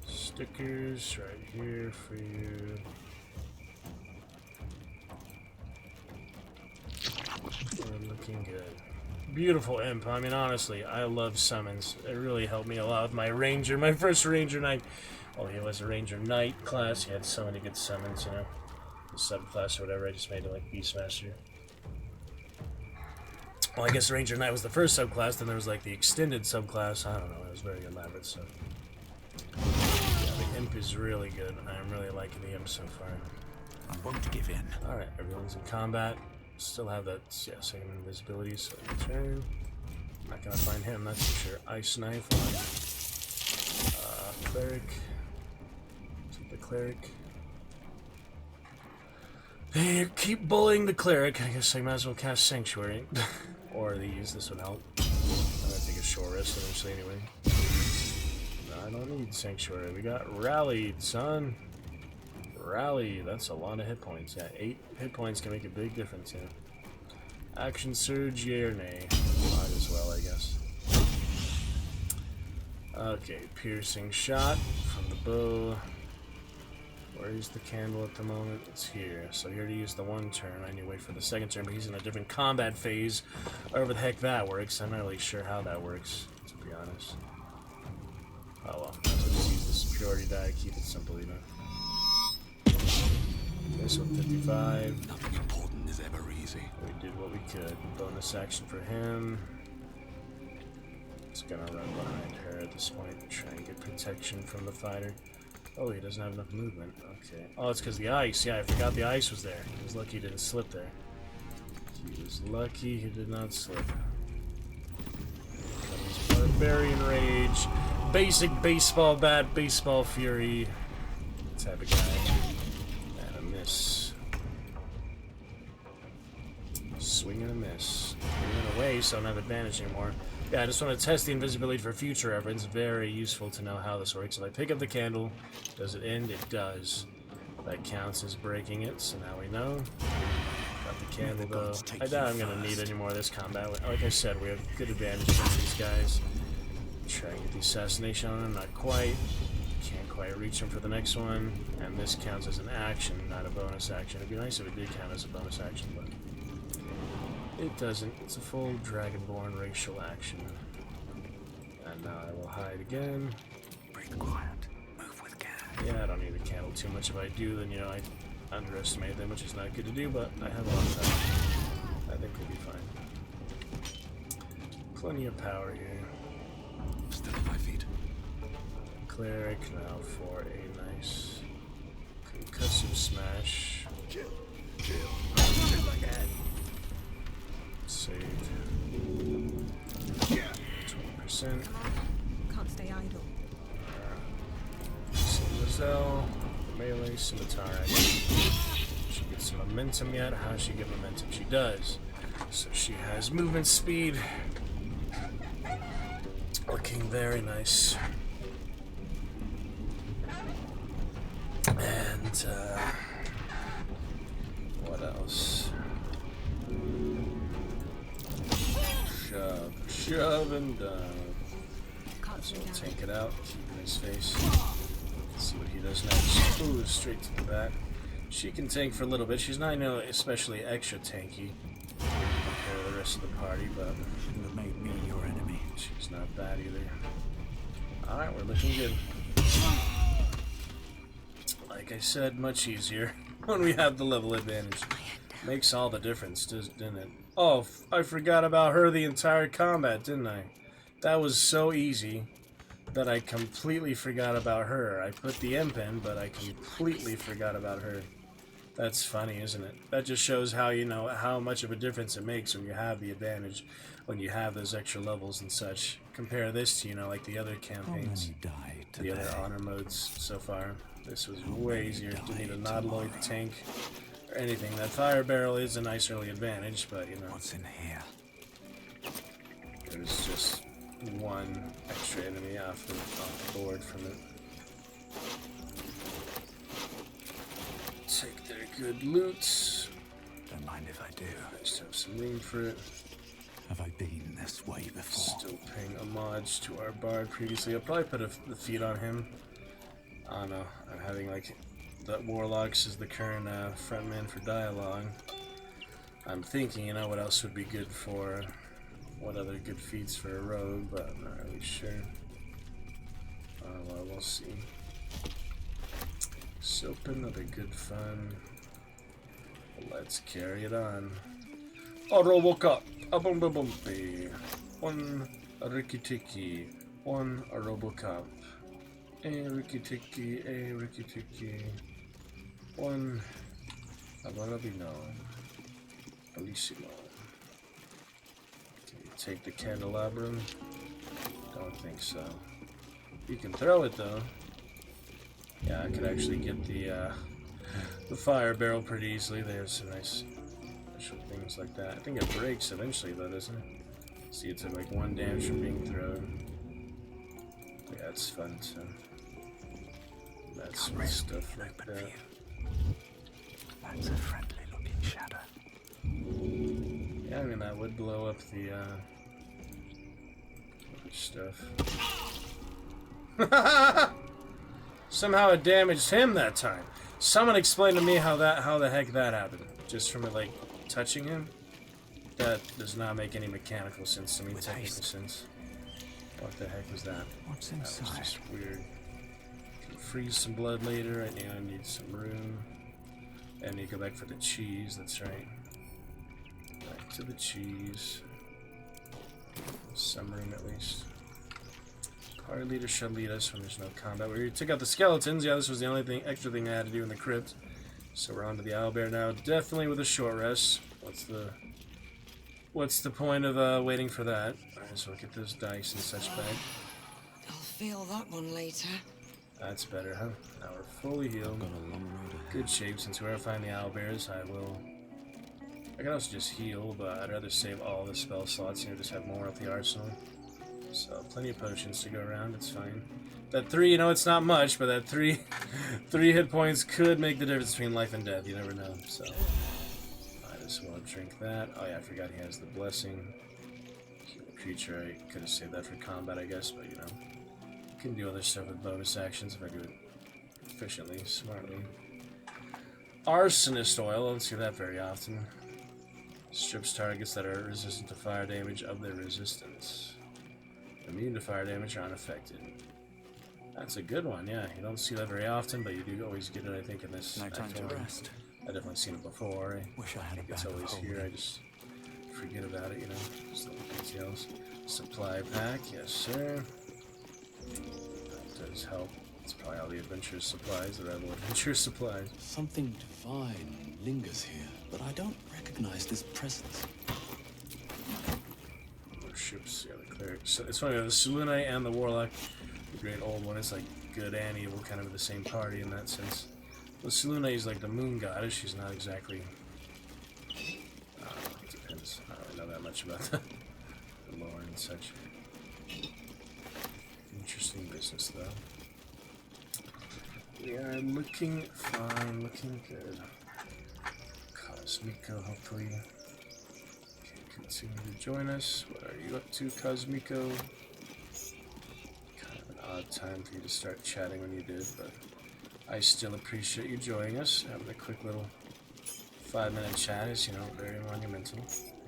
Stickers right here for you. We're looking good. Beautiful imp. I mean, honestly, I love summons. It really helped me a lot with my ranger, my first ranger knight. Oh, he was a ranger knight class. He had so many good summons, you know. The subclass or whatever. I just made it like Beastmaster. Well, I guess ranger knight was the first subclass. Then there was like the extended subclass. I don't know. It was very elaborate stuff. The imp is really good. I'm really liking the imp so far. I won't give in. Alright, everyone's in combat. Still have that same invisibility, so turn. Not gonna find him, that's for sure. Ice knife on cleric. Take the cleric. They keep bullying the cleric. I guess I might as well cast Sanctuary. Or these, this would help. I'm gonna take a short rest eventually anyway. I don't need Sanctuary. We got Rallied, son. Rally. That's a lot of hit points. Yeah, 8 hit points can make a big difference, yeah. Action Surge, yay or nay? Might as well, I guess. Okay, Piercing Shot from the bow. Where's the candle at the moment? It's here. So he already used the 1 turn. I need to wait for the 2nd turn, but he's in a different combat phase. However the heck that works. I'm not really sure how that works, to be honest. Oh well, might as well just use the superiority die, keep it simple, you know. This one 55. Nothing important is ever easy. We did what we could. Bonus action for him. Just gonna run behind her at this point, try and get protection from the fighter. Oh, he doesn't have enough movement. Okay. Oh, it's because the ice. Yeah, I forgot the ice was there. He was lucky he didn't slip there. He was lucky he did not slip. Comes Barbarian Rage. Basic baseball bat, baseball fury type of guy. And a miss. Swing and a miss. Moving away, so I don't have advantage anymore. Yeah, I just want to test the invisibility for future reference. Very useful to know how this works. If I pick up the candle, does it end? It does. That counts as breaking it, so now we know. Got the candle though. I doubt I'm going to need any more of this combat. Like I said, we have good advantage against these guys. Try and get the assassination on him, not quite. Can't quite reach him for the next one. And this counts as an action, not a bonus action. It'd be nice if it did count as a bonus action, but it doesn't. It's a full Dragonborn racial action. And now I will hide again. Breathe quiet. Move with care. Yeah, I don't need the candle too much. If I do, then, you know, I underestimate them, which is not good to do, but I have a lot of time. I think we'll be fine. Plenty of power here. Still at my feet. Cleric now for a nice concussive smash. Kill. Kill. Save. 20%. Can't stay idle. Lizelle, melee scimitar action. She gets some momentum yet? How does she get momentum? She does. So she has movement speed. Looking very nice. And, what else? Shove and so we'll take it out, keep it in his face. Let's see what he does next. Ooh, straight to the back. She can tank for a little bit. She's not, you know, especially extra tanky compared to the rest of the party, but You have made me your enemy. she's not bad either. Alright, we're looking good. Like I said, much easier when we have the level advantage. Makes all the difference, didn't it? Oh, I forgot about her the entire combat, didn't I? That was so easy that I completely forgot about her. I put the imp in, but I completely forgot about her. That's funny, isn't it? That just shows how, you know, how much of a difference it makes when you have the advantage, when you have those extra levels and such. Compare this to, you know, like the other campaigns, the other honor modes so far. This was way easier. Didn't need a Nautiloid tank or anything. That fire barrel is a nice early advantage, but, you know. What's in here? There's just one extra enemy off the board from it. Take their good loot. Don't mind if I do. Nice to have some room for it. Have I been this way before? Still paying homage to our bard previously. I'll probably put the feet on him. I don't know. I'm having like that Warlocks is the current frontman for dialogue. I'm thinking, you know, what else would be good for, what other good feats for a rogue, but I'm not really sure. Well, we'll see. Soap another good fun. Let's carry it on. A Robocop, a Bumpy, one a Ricky Tiki, one a Robocop, a Ricky Tiki, one a Barabino, Bellissimo. Can you take the candelabrum? Don't think so. You can throw it though. Yeah, I could actually get the fire barrel pretty easily. There's some nice special things like that. I think it breaks eventually though, doesn't it? See, it took like 1 damage from being thrown. Yeah, it's fun to mess with stuff like that. That's a friendly looking shadow. Yeah, I mean that would blow up the stuff. Somehow it damaged him that time. Someone explain to me how the heck that happened. Just from it like touching him? That does not make any mechanical sense to me, technical sense. What the heck was that? What's inside? That was just weird. Can freeze some blood later. Right now I need some room. And you go back for the cheese, that's right. Back to the cheese. Some room at least. Party leader should lead us when there's no combat. We took out the skeletons. Yeah, this was the only extra thing I had to do in the crypt. So we're on to the owlbear now. Definitely with a short rest. What's the point of waiting for that? Alright, so we'll get those dice and such back. I'll feel that one later. That's better, huh? Now we're fully healed. Good shape. Since we're find the owlbears, I can also just heal, but I'd rather save all the spell slots, just have more at the arsenal. So plenty of potions to go around, it's fine. That 3, it's not much, but that 3 hit points could make the difference between life and death, you never know, so. Might as well drink that. Oh yeah, I forgot he has the blessing. Heal a creature, I could have saved that for combat, I guess, but can do other stuff with bonus actions if I do it efficiently, smartly. Arsonist oil, I don't see that very often. Strips targets that are resistant to fire damage of their resistance. Immune to fire damage are unaffected. That's a good one, yeah. You don't see that very often, but you do always get it, I think, in this. No time to rest. I've definitely seen it before. Wish I had a it's always here. I just forget about it, Just little details. Supply pack, yes, sir. That does help. It's probably all the adventurous supplies, the rebel adventurous supplies. Something divine lingers here, but I don't recognize this presence. Ships, yeah, the cleric. So it's funny, the Selûnite and the Warlock, the great old one, is like good and evil, kind of in the same party in that sense. The Selûnite is like the moon goddess. She's not exactly. It depends. I don't really know that much about the lore and such. Interesting business, though. We are looking fine, looking good. Cosmico, hopefully. Continue to join us. What are you up to, Cosmico? Kind of an odd time for you to start chatting when you did, but I still appreciate you joining us. Having a quick little 5-minute chat is, very monumental.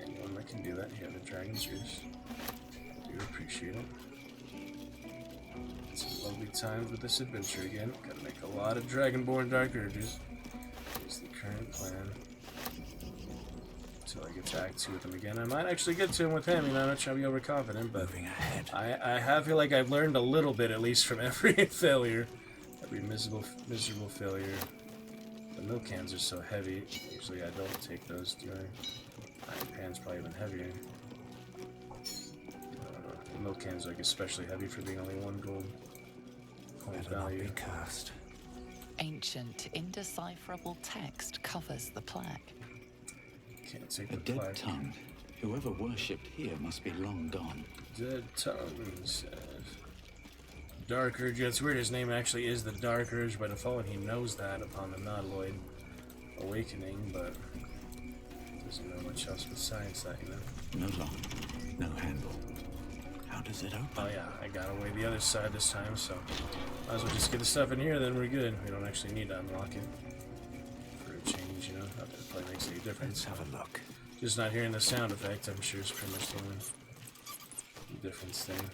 Anyone that can do that here at the Dragon's Roost. I do appreciate it. Some lovely times with this adventure again. Gotta make a lot of Dragonborn Dark Urges. Is the current plan. Until I get to Act 2 with him again. I might actually get to him with him, I'm not trying to be overconfident, but I have feel like I've learned a little bit, at least from every failure. Every miserable failure. The milk cans are so heavy, usually I don't take those, do I? Iron pan's probably even heavier. The milk cans are like especially heavy for being only 1 gold point value. Cast. Ancient, indecipherable text covers the plaque. Can't take A the dead plaque. tongue. Whoever worshipped here must be long gone. Dead tongue, he says. Dark Urge. It's weird, his name actually is the Dark Urge by default, and he knows that upon the Nautiloid awakening, but doesn't know much else besides that, No lock. No handle. How does it open? Oh yeah, I got away the other side this time, so might as well just get the stuff in here, then we're good. We don't actually need to unlock it. For a change, not that it probably makes any difference. Let's have a look. Just not hearing the sound effect, I'm sure, is pretty much the only difference thing.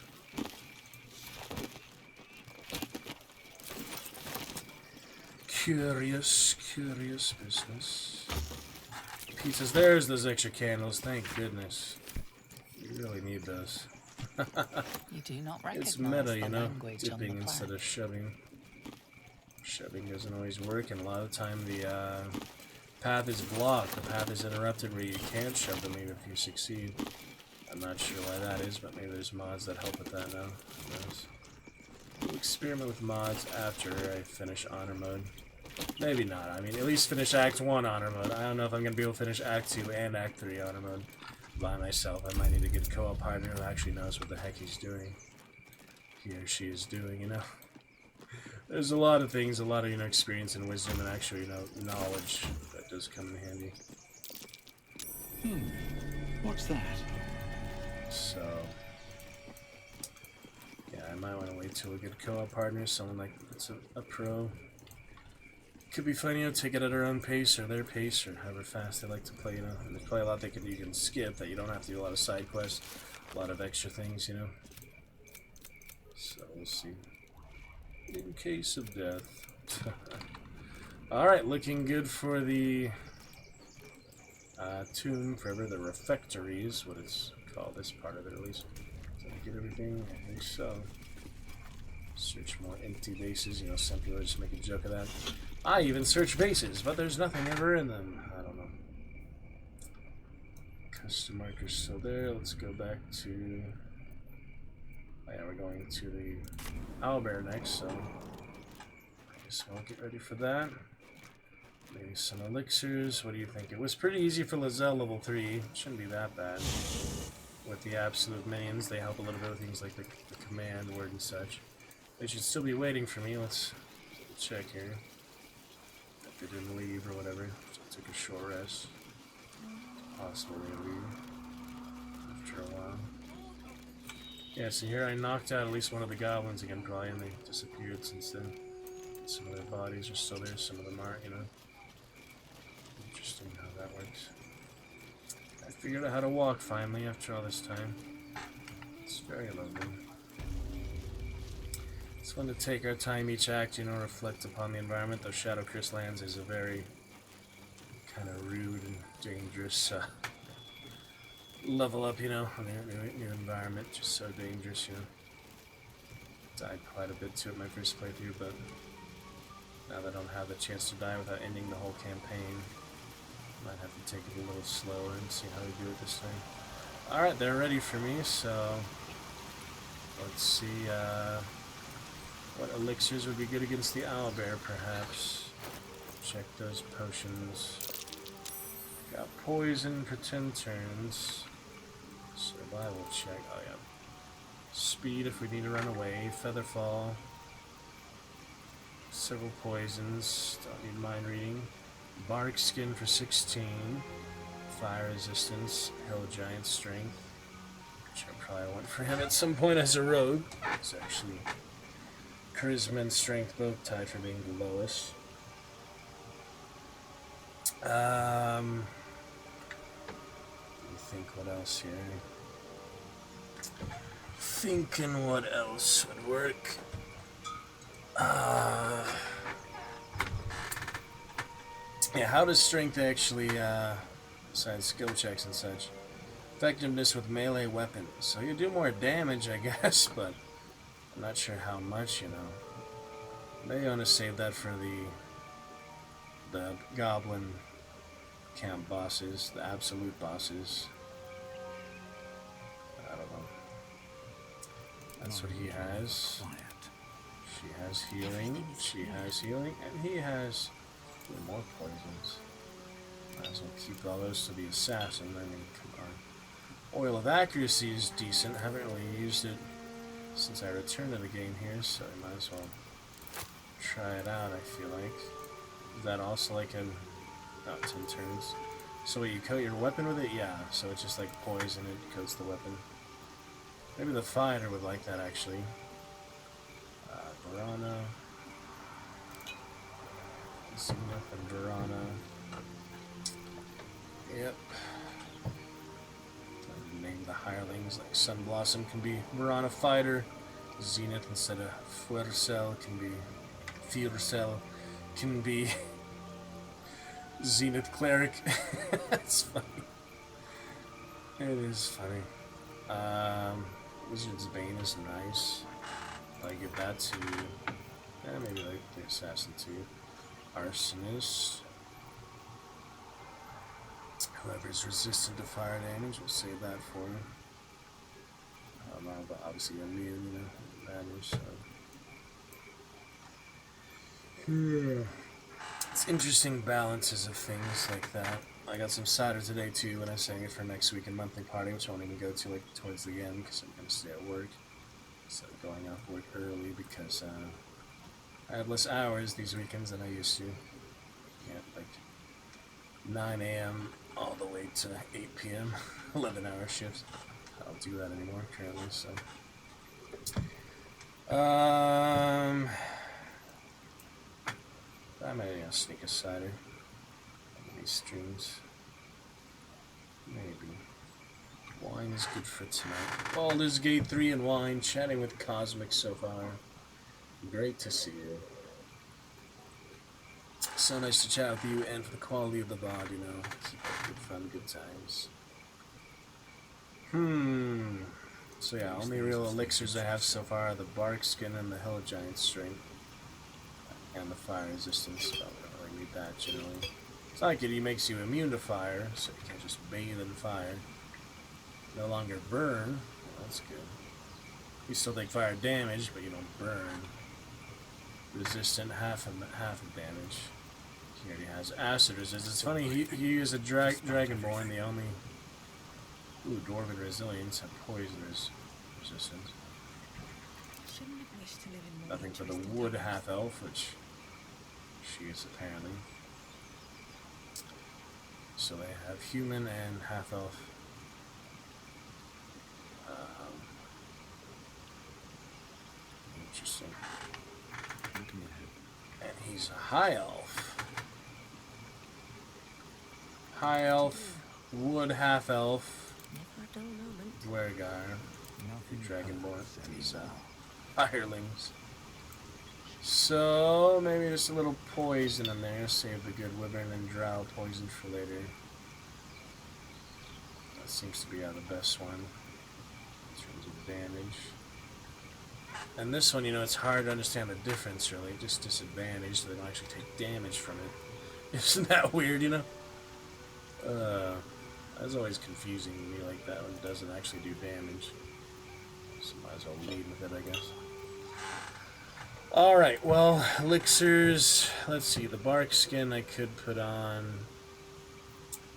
Curious business. Pieces. There's those extra candles. Thank goodness. You really need those. You do not recognize It's meta, the language on dipping the instead plaque. of shoving. Shoving doesn't always work, and a lot of the time the path is blocked. The path is interrupted where you can't shove them even if you succeed. I'm not sure why that is, but maybe there's mods that help with that now. Who knows? We'll experiment with mods after I finish honor mode. Maybe not. I mean, at least finish Act 1 honor mode. I don't know if I'm going to be able to finish Act 2 and Act 3 honor mode by myself. I might need to get a co-op partner who actually knows what the heck he's doing. He or she is doing, There's a lot of things, a lot of, experience and wisdom and actually, knowledge that does come in handy. What's that? So, yeah, I might want to wait till we get a co-op partner, someone like that's a pro. Could be fun, take it at our own pace or their pace or however fast they like to play, And there's probably a lot you can skip that you don't have to do a lot of side quests, a lot of extra things, So we'll see. In case of death. Alright, looking good for the tomb forever, the refectory is what it's called, this part of it at least. Did I get everything? I think so. Search more empty bases. You know, some people just make a joke of that. I even search bases, but there's nothing ever in them. I don't know. Custom markers still there. Let's go back to... Oh yeah, we're going to the owlbear next, so... I guess we'll get ready for that. Maybe some elixirs. What do you think? It was pretty easy for Lizelle level 3. Shouldn't be that bad. With the absolute minions, they help a little bit with things like the command word and such. They should still be waiting for me. Let's check here. If they didn't leave or whatever. So I took a short rest. Possibly they leave after a while. Yeah, so here I knocked out at least one of the goblins again, probably, and they disappeared since then. Some of their bodies are still there, some of them aren't, you know. Interesting how that works. I figured out how to walk finally after all this time. It's very lovely. It's fun to take our time each act, you know, reflect upon the environment, though Shadow Curse Lands is a very kind of rude and dangerous level up, you know, new environment, just so dangerous, you know. Died quite a bit to it my first playthrough, but now that I don't have the chance to die without ending the whole campaign, might have to take it a little slower and see how we do it this time. Alright, they're ready for me, so let's see what elixirs would be good against the owlbear, perhaps. Check those potions. Got poison for 10 turns. Survival check. Oh yeah. Speed if we need to run away. Featherfall. Several poisons. Don't need mind reading. Bark skin for 16. Fire resistance. Hill giant strength. Which I probably went for him at some point as a rogue. It's actually charisma and strength both tied for being the lowest. Let me think what else here. Thinking what else would work. Yeah, how does strength actually, besides skill checks and such, effectiveness with melee weapons? So you do more damage, I guess, but I'm not sure how much, you know. Maybe I want to save that for the goblin camp bosses, the absolute bosses. I don't know. That's what he has. She has healing, she has healing, and he has more poisons. Might as well keep all those to the assassin. I mean, come on. Oil of Accuracy is decent. I haven't really used it since I returned to the game here, so I might as well try it out, I feel like. Is that also like an... oh, 10 turns. So wait, you coat your weapon with it? Yeah, so it's just like poison, it coats the weapon. Maybe the fighter would like that, actually. Verana. Zenith and Verana. Yep. Name the hirelings, like Sunblossom can be Verana Fighter. Zenith instead of Fuercel can be... Fiercel can be... Zenith Cleric. That's funny. It is funny. Wizard's Bane is nice. I give that to... maybe like the Assassin too. Arsonist. Whoever's resistant to fire damage, we'll save that for you. I don't know, but obviously immune, you know, damage, so... It's interesting balances of things like that. I got some cider today too, and I'm saving it for next week in monthly party, which I won't even go to like towards the end because I'm gonna stay at work. So going off work early because I have less hours these weekends than I used to. Yeah, like 9 a.m. all the way to 8 p.m. 11-hour shifts. I don't do that anymore currently, so. I might sneak a cider on these streams. Maybe. Wine is good for tonight. Baldur's Gate 3 and wine, chatting with Cosmic so far. Great to see you. So nice to chat with you and for the quality of the VOD, you know. Keep up good fun, good times. So yeah, only real elixirs I have so far are the bark skin and the Hill Giant strength. And the fire resistance, but we don't really need that generally. It's not like it makes you immune to fire, so you can't just bathe in fire. No longer burn. Well, that's good. You still take fire damage, but you don't burn. Resistant half of damage. He already has acid resistance. It's funny, he is a Dragonborn, the only... Ooh, Dwarven Resilience have poison resistance. Nothing for the Wood half-elf, which she is apparently. So they have human and half-elf. Interesting. And he's a high elf. High elf, wood half elf, Dwergar, Dragonborn, these hirelings. So maybe just a little poison in there, save the good wyvern and drow poison for later. That seems to be the best one in terms of damage. And this one, you know, it's hard to understand the difference, really. Just disadvantage, so they don't actually take damage from it. Isn't that weird, you know? That's always confusing to me, like that one doesn't actually do damage. So might as well lead with it, I guess. Alright, well, elixirs. Let's see, the bark skin I could put on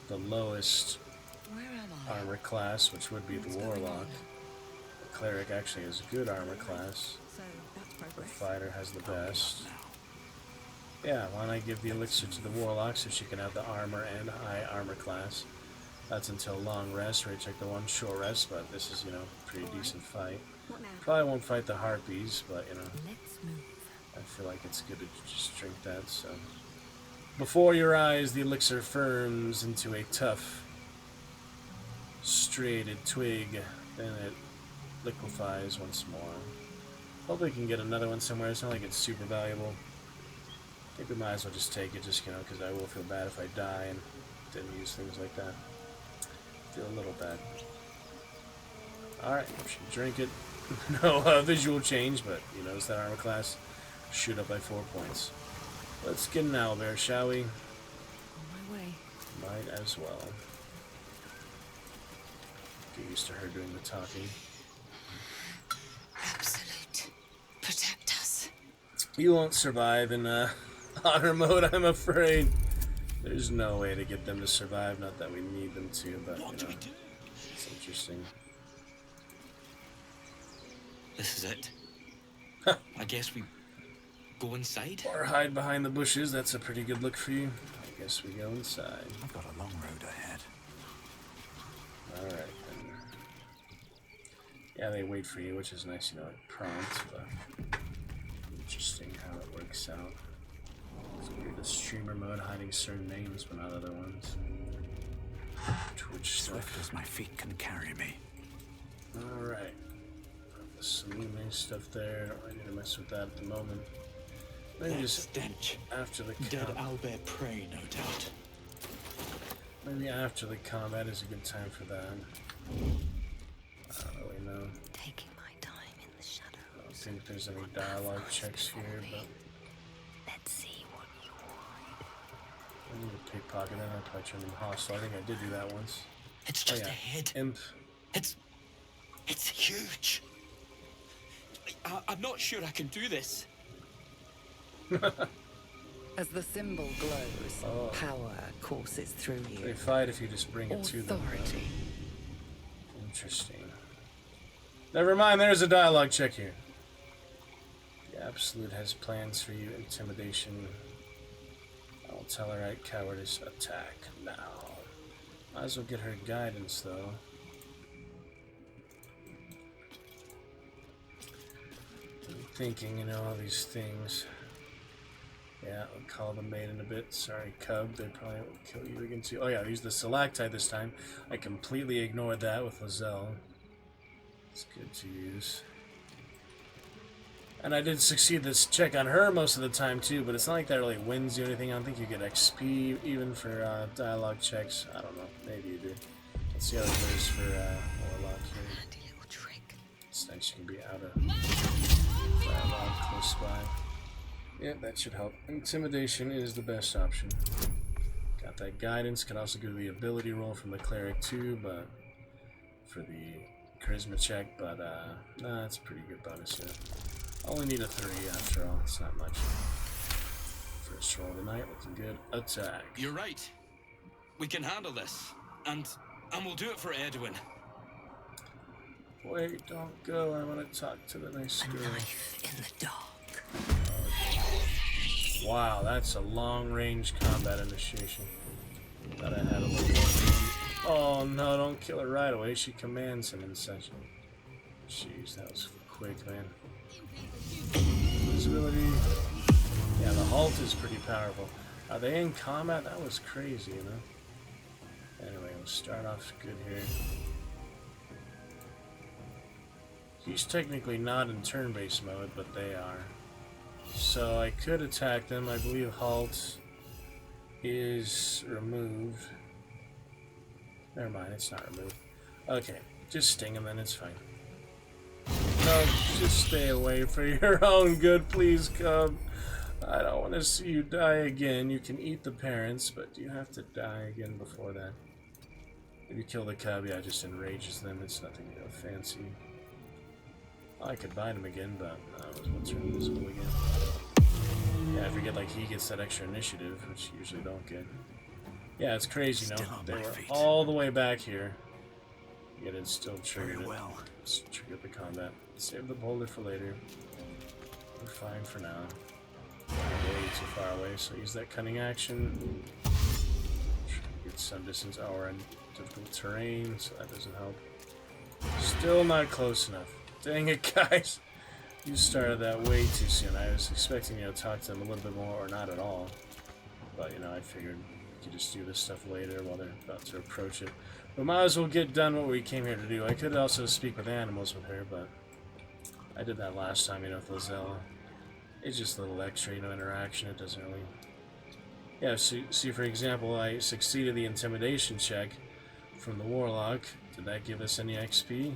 the lowest armor class, which would be the warlock. The cleric actually has a good armor class. The fighter has the best. Yeah, why don't I give the elixir to the warlock so she can have the armor and high armor class. That's until long rest, where you take the one short rest, but this is, you know, a pretty decent fight. Probably won't fight the harpies, but, you know, I feel like it's good to just drink that, so. Before your eyes, the elixir firms into a tough, striated twig, then it liquefies once more. Hopefully we can get another one somewhere. It's not like it's super valuable. I think we might as well just take it, just, you know, because I will feel bad if I die and didn't use things like that. Feel a little bad. Alright, should drink it. No visual change, but you notice that armor class shoot up by 4 points. Let's get an owlbear, shall we? On my way. Might as well. Get used to her doing the talking. Absolute. Protect us. You won't survive in honor mode, I'm afraid. There's no way to get them to survive, not that we need them to, but, you know, it's interesting. This is it. I guess we go inside? Or hide behind the bushes, that's a pretty good look for you. I guess we go inside. I've got a long road ahead. Alright, then. Yeah, they wait for you, which is nice, you know, like prompt, but interesting how it works out. It's weird, the streamer mode hiding certain names, but not other ones. Twitch stuff. Swift as my feet can carry me. Alright. Some stuff there. Don't really need to mess with that at the moment. Maybe just stench. After the dead owlbear prey, no doubt. Maybe after the combat is a good time for that. I don't really know. Taking my time in the shadows. I don't think there's any dialogue checks here, but let's see what you want. I need to pickpocket and I probably turn them hostile. I think I did do that once. It's just a head. Imp. It's huge. I'm not sure I can do this. As the symbol glows, power courses through you. They fight if you just bring it to them. Authority. Interesting. Never mind, there's a dialogue check here. The Absolute has plans for you. Intimidation. I'll tell her right. Cowardice. Attack. Now. Might as well get her guidance, though. Thinking, you know, all these things. Yeah, I'll call the maid in a bit. Sorry, Cub. They probably will kill you again too. Oh yeah, use the Stalactite this time. I completely ignored that with Lizelle. It's good to use. And I did succeed this check on her most of the time too, but it's not like that really wins you anything. I don't think you get XP even for dialogue checks. I don't know. Maybe you do. Let's see how it goes for Warlock here. Handy little trick. It's nice you can be out of fireball close by. Yeah, that should help. Intimidation is the best option. Got that guidance. Could also do the ability roll from the cleric too, but for the charisma check. But nah, it's a pretty good bonus. Yeah. Only need a 3 after all. It's not much. First roll of the night, looking good. Attack. You're right. We can handle this, and we'll do it for Edwin. Wait, don't go. I want to talk to the nice girl. Knife in the dark. Wow, that's a long-range combat initiation. Thought I had a little more. Oh no, don't kill her right away. She commands him and such. Jeez, that was quick, man. Visibility. Yeah, the halt is pretty powerful. Are they in combat? That was crazy, you know? Anyway, we'll start off good here. He's technically not in turn-based mode, but they are. So I could attack them. I believe halt is removed. Never mind, it's not removed. Okay, just sting him, then it's fine. No, just stay away for your own good, please come. I don't want to see you die again. You can eat the parents, but you have to die again before that. If you kill the cub, yeah, it just enrages them. It's nothing real fancy. I could bind him again, but we'll turn invisible again. Yeah, I forget, like, he gets that extra initiative, which you usually don't get. Yeah, it's crazy, you know? They were all the way back here. Yet it still triggered it. It's triggered the combat. Save the boulder for later. We're fine for now. Way too far away, so use that cunning action. Get some distance. Oh, we're in difficult terrain, so that doesn't help. Still not close enough. Dang it, guys. You started that way too soon. I was expecting you to talk to them a little bit more, or not at all. But, you know, I figured we could just do this stuff later while they're about to approach it. We might as well get done what we came here to do. I could also speak with animals with her, but I did that last time, you know, with Lizella. It's just a little extra, you know, interaction. It doesn't really... Yeah, see, for example, I succeeded the intimidation check from the Warlock. Did that give us any XP?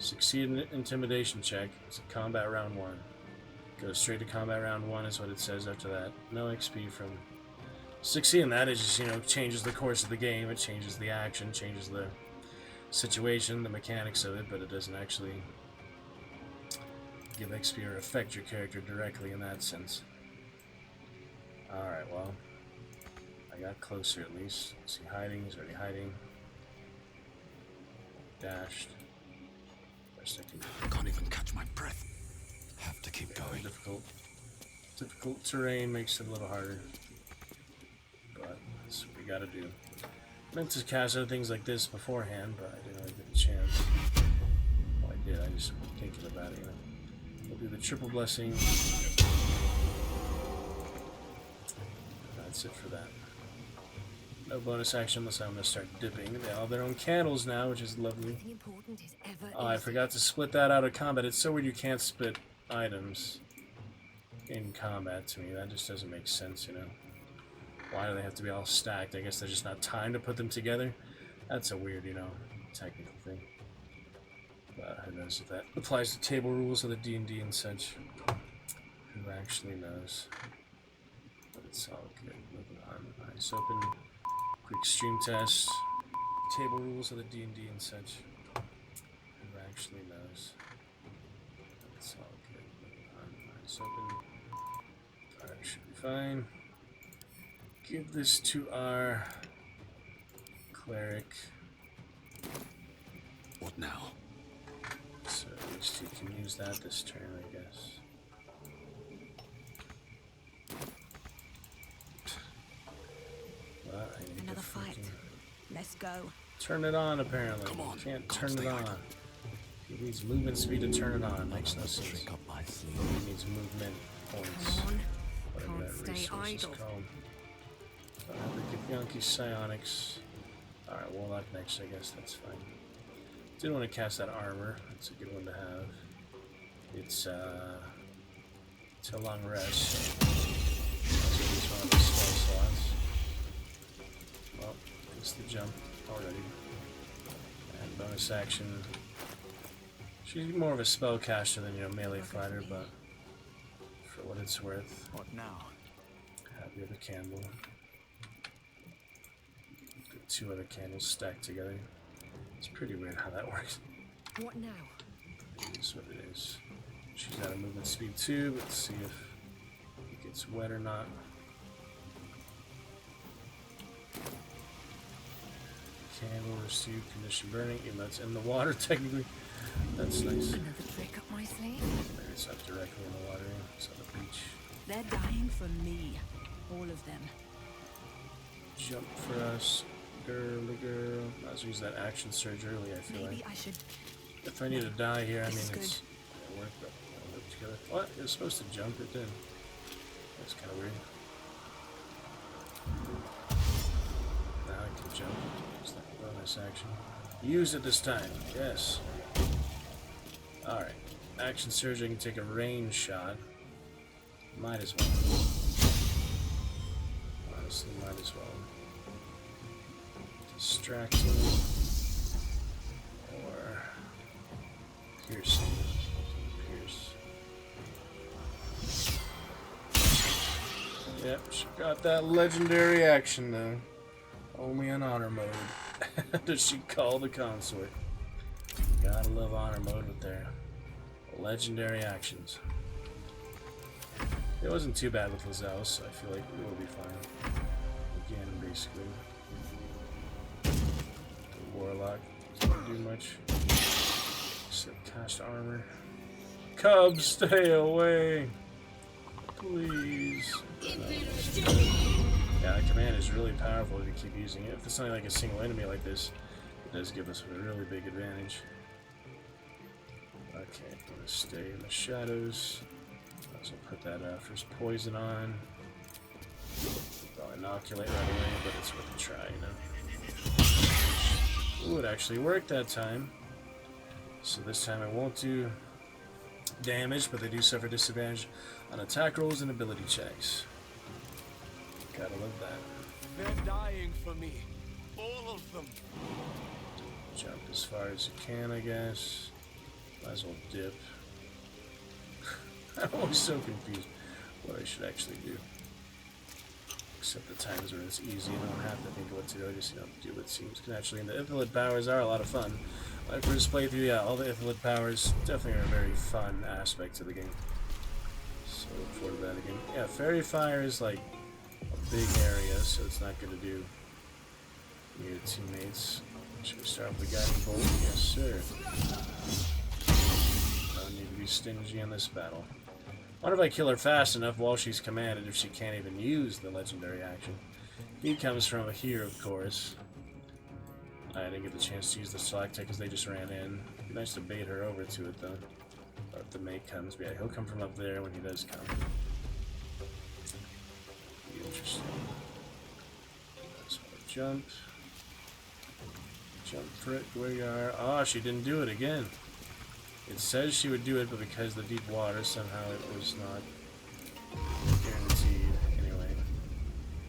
Succeed in intimidation check. It's a combat round 1. Go straight to combat round 1 is what it says after that. No XP from... Succeeding that, it just, you know, changes the course of the game. It changes the action, changes the situation, the mechanics of it, but it doesn't actually give XP or affect your character directly in that sense. Alright, well, I got closer at least. Is he hiding? He's already hiding. Dashed. I can't even catch my breath. Have to keep going. Difficult terrain makes it a little harder. But that's what we gotta do. Meant to cast other things like this beforehand, but I didn't really get a chance. Well, I did. I just thinking about it, you know. We'll do the triple blessing. That's it for that. No bonus action unless I'm going to start dipping. They all have their own candles now, which is lovely. Oh, I forgot to split that out of combat. It's so weird you can't split items in combat to me. That just doesn't make sense, you know. Why do they have to be all stacked? I guess there's just not time to put them together. That's a weird, you know, technical thing. But who knows if that applies to table rules of the D&D and such. Who actually knows? But it's all good. Moving on. Eyes open. Quick stream test. Table rules of the D&D and such. Who actually knows? It's all good. Moving on. Eyes open. Alright, should be fine. Give this to our cleric. What now? So at least he can use that this turn, I guess. Well, I need Another fight. Let's go. Turn it on, apparently. Come on, can't turn it on. He needs movement speed to turn it on. Makes no sense. Up my sleeve. He needs movement points. Come on. Whatever Can't that stay resource is idle. called. Yonki Psionics. Alright, Warlock next, I guess. That's fine. Didn't want to cast that armor. That's a good one to have. It's a long rest, so let's use one of the spell slots. Well, it's the jump already. And bonus action. She's more of a spellcaster than, you know, melee fighter, but for what it's worth. What now? Have the other candle. Get 2 other candles stacked together. It's pretty weird how that works. What now? It is what it is. She's got a movement speed too, but let's see if it gets wet or not. Candle received condition burning, even though it's in the water technically. That's nice. Another trick up my sleeve. Maybe it's not directly in the water, it's on the beach. They're dying for me. All of them. Jump for us, girly girl. I was using that action surge early, I feel Maybe like. I should. If I need to die here, I mean, This is it's it worked, but it'll work together. What? It was supposed to jump, it did. That's kind of weird. Now I can jump. It's like a bonus action. Use it this time. Yes. Alright. Action surge, I can take a range shot. Might as well. Honestly, might as well. Distracting. Or piercing. Pierce. Yep, she got that legendary action though. Only in honor mode. Does she call the consort? Gotta love honor mode with their legendary actions. It wasn't too bad with Lizelle, so I feel like we will be fine. Again, basically. The Warlock doesn't do much. Except cast armor. Cubs, stay away! Please. Yeah, that command is really powerful if you keep using it. If it's not like a single enemy like this, it does give us a really big advantage. Okay, I'm gonna stay in the shadows. Might as well put that first poison on. I'll inoculate right away, but it's worth a try, you know. Ooh, it actually worked that time. So this time I won't do damage, but they do suffer disadvantage on attack rolls and ability checks. Gotta love that. They're dying for me. All of them. Jump as far as you can, I guess. Might as well dip. I'm always so confused what I should actually do. Except the times where it's easy, you don't have to think of what to do, I just, you know, do what seems naturally. And the Ithilid powers are a lot of fun. My first playthrough, yeah, all the Ithilid powers definitely are a very fun aspect to the game. So look forward to that again. Yeah, Fairy Fire is like a big area, so it's not going to do your teammates. Should we start with the Guiding Bolt? Yes, sir. Don't need to be stingy in this battle. I wonder if I kill her fast enough while she's commanded if she can't even use the legendary action. He comes from here, of course. I didn't get the chance to use the Stalactite because they just ran in. It'd be nice to bait her over to it, though. Or if the mate comes. But yeah, he'll come from up there when he does come. Be interesting. Just want to jump. Jump for it where you are. Oh, she didn't do it again. It says she would do it, but because of the deep water, somehow it was not guaranteed. Anyway,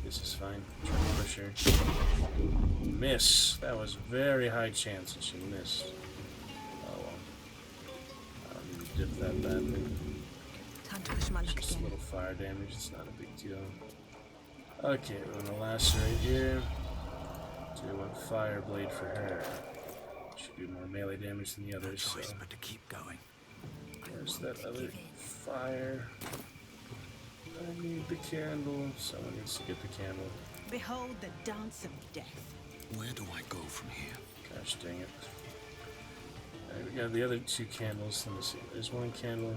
this is fine. Try to push her. Miss. That was a very high chance that she missed. Oh well. I don't need to dip that badly. Time to push my luck Just a again. little fire damage. It's not a big deal. Okay, we're gonna lacerate here. Do one fire blade for her. Should do more melee damage than the others. So. But to keep going. Where's that other fire? I need the candle. Someone needs to get the candle. Behold the dance of death. Where do I go from here? Gosh dang it. Alright, we got the other 2 candles. Let me see. There's one candle.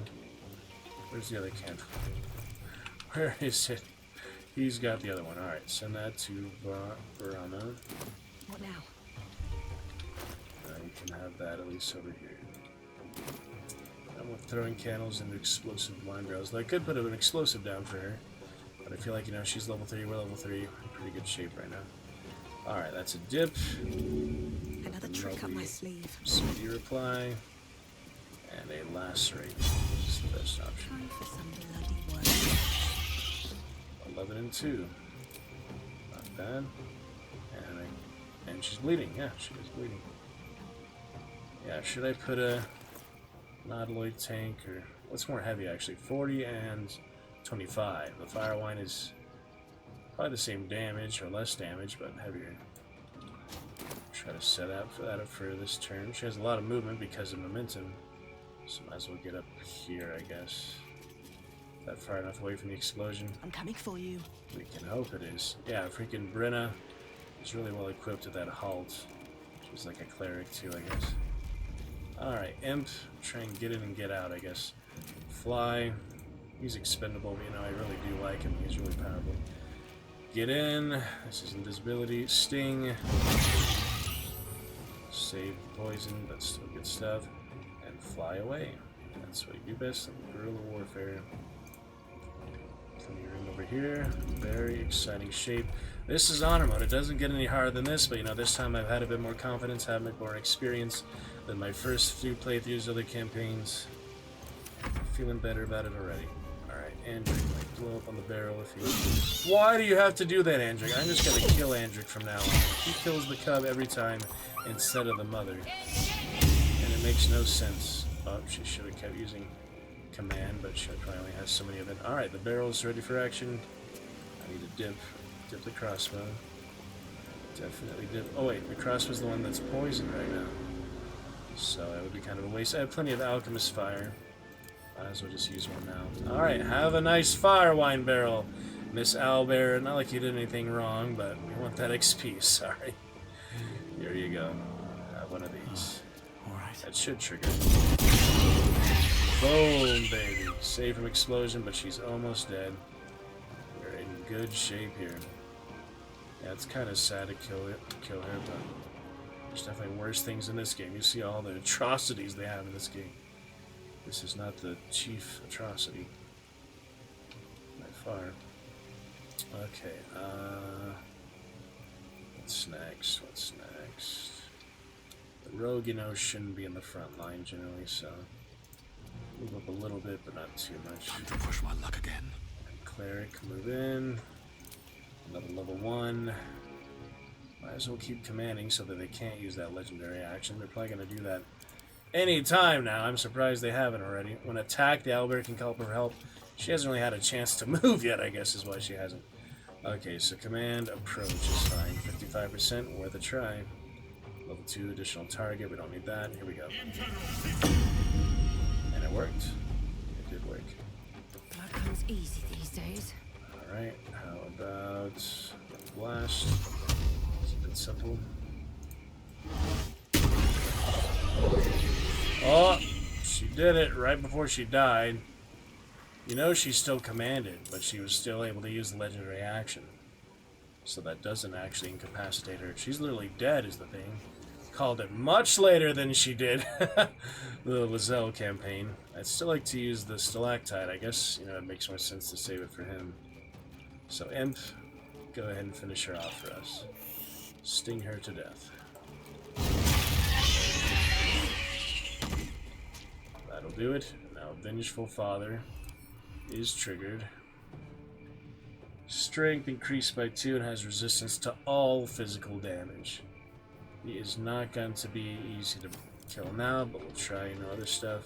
Where's the other candle? Where is it? He's got the other one. Alright, send that to Varana. What now? You can have that at least over here. I'm throwing candles into explosive wine barrels. I could put an explosive down for her, but I feel like, you know, she's level 3, we're level 3. We're in pretty good shape right now. Alright, that's a dip. Another trick up my sleeve. Speedy reply. And a lacerate. Which is the best option. Time for some bloody work. 11 and 2. Not bad. And she's bleeding. Yeah, she is bleeding. Yeah, should I put a Nautiloid tank, or what's more heavy actually? 40 and 25. The Firewine is probably the same damage, or less damage, but heavier. Try to set up for that up for this turn. She has a lot of movement because of momentum, so might as well get up here, I guess. Is that far enough away from the explosion? I'm coming for you. We can hope it is. Yeah, freaking Brenna is really well equipped with that halt. She's like a cleric too, I guess. Alright, Imp, try and get in and get out, I guess. Fly, he's expendable, but you know, I really do like him. He's really powerful. Get in, this is invisibility. Sting, save poison, but still good stuff. And fly away. That's what you do best in guerrilla warfare. Plenty of room over here. Very exciting shape. This is honor mode. It doesn't get any harder than this, but you know, this time I've had a bit more confidence, had a bit more experience than my first few playthroughs of the campaigns. Feeling better about it already. Alright, Andric might blow up on the barrel if he... Why do you have to do that, Andric? I'm just gonna kill Andric from now on. He kills the cub every time instead of the mother. And it makes no sense. Oh, she should have kept using command, but she probably only has so many of it. Alright, the barrel's ready for action. I need to dip the crossbow. Definitely dip. Oh wait, the crossbow's the one that's poisoned right now. So it would be kind of a waste. I have plenty of alchemist fire. Might as well just use one now. Alright, have a nice fire wine barrel, Miss Owlbear. Not like you did anything wrong, but we want that XP, sorry. Here you go. Have one of these. Alright. That should trigger. Boom, baby. Save from explosion, but she's almost dead. We're in good shape here. Yeah, it's kind of sad to kill her, but there's definitely worse things in this game. You see all the atrocities they have in this game. This is not the chief atrocity. By far. Okay, what's next? What's next? The rogue, you know, shouldn't be in the front line generally, so move up a little bit, but not too much. Time to push my luck again. And cleric, move in. Another level 1. Might as well keep commanding so that they can't use that legendary action. They're probably going to do that any time now. I'm surprised they haven't already. When attacked, the owlbear can call for help. She hasn't really had a chance to move yet, I guess is why she hasn't. Okay, so command approach is fine. 55%, worth a try. Level 2, additional target. We don't need that. Here we go. And it worked. It did work. Blood comes easy these days. Alright, how about blast? Keep it simple. Oh, she did it right before she died. You know she's still commanded, but she was still able to use the legendary action. So that doesn't actually incapacitate her. She's literally dead is the thing. Called it much later than she did the Lizelle campaign. I'd still like to use the stalactite. I guess, you know, it makes more sense to save it for him. So Imp, go ahead and finish her off for us. Sting her to death. That'll do it. Now Vengeful Father is triggered. Strength increased by 2 and has resistance to all physical damage. He is not going to be easy to kill now, but we'll try, you know, other stuff.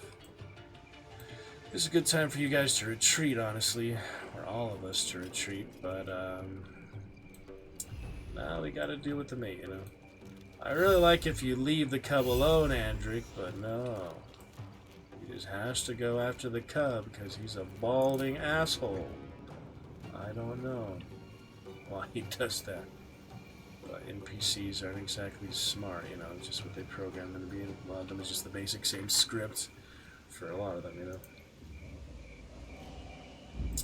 This is a good time for you guys to retreat, honestly. Or all of us to retreat, but, now we gotta deal with the mate, you know. I really like if you leave the cub alone, Andric, but no. He just has to go after the cub, because he's a balding asshole. I don't know why he does that. But NPCs aren't exactly smart, you know, it's just what they program them to be. A lot of them is just the basic same script for a lot of them, you know.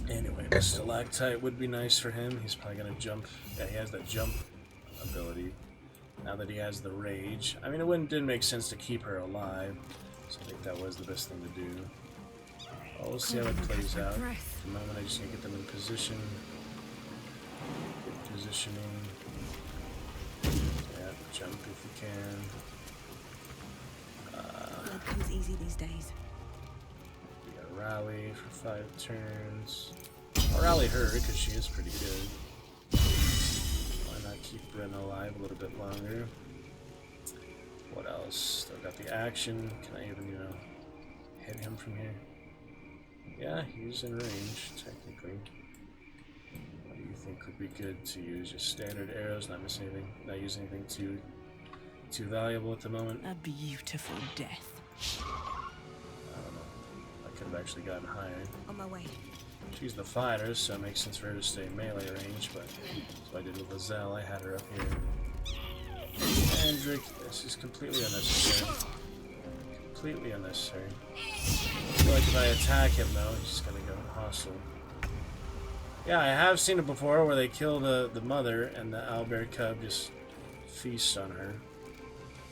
Anyway, the stalactite would be nice for him. He's probably gonna jump. Yeah, he has that jump ability. Now that he has the rage. I mean, it didn't make sense to keep her alive. So I think that was the best thing to do. Well, we'll see how it plays out. At the moment, I just need to get them in position. Good positioning. Yeah, jump if you can. Blood comes easy these days. We got rally for 5 turns. I'll rally her because she is pretty good. Why not keep Brenna alive a little bit longer? What else? Still got the action. Can I even, you know, hit him from here? Yeah, he's in range, technically. What do you think would be good to use? Just standard arrows, not missing anything, not using anything too valuable at the moment. A beautiful death. I don't know. I could have actually gotten higher. On my way. She's the fighter, so it makes sense for her to stay melee range, but that's what I did with Lizelle. I had her up here. Andric, this is completely unnecessary. Completely unnecessary. I feel like if I attack him, though, he's just gonna go hostile. Yeah, I have seen it before where they kill the mother and the owlbear cub just feasts on her.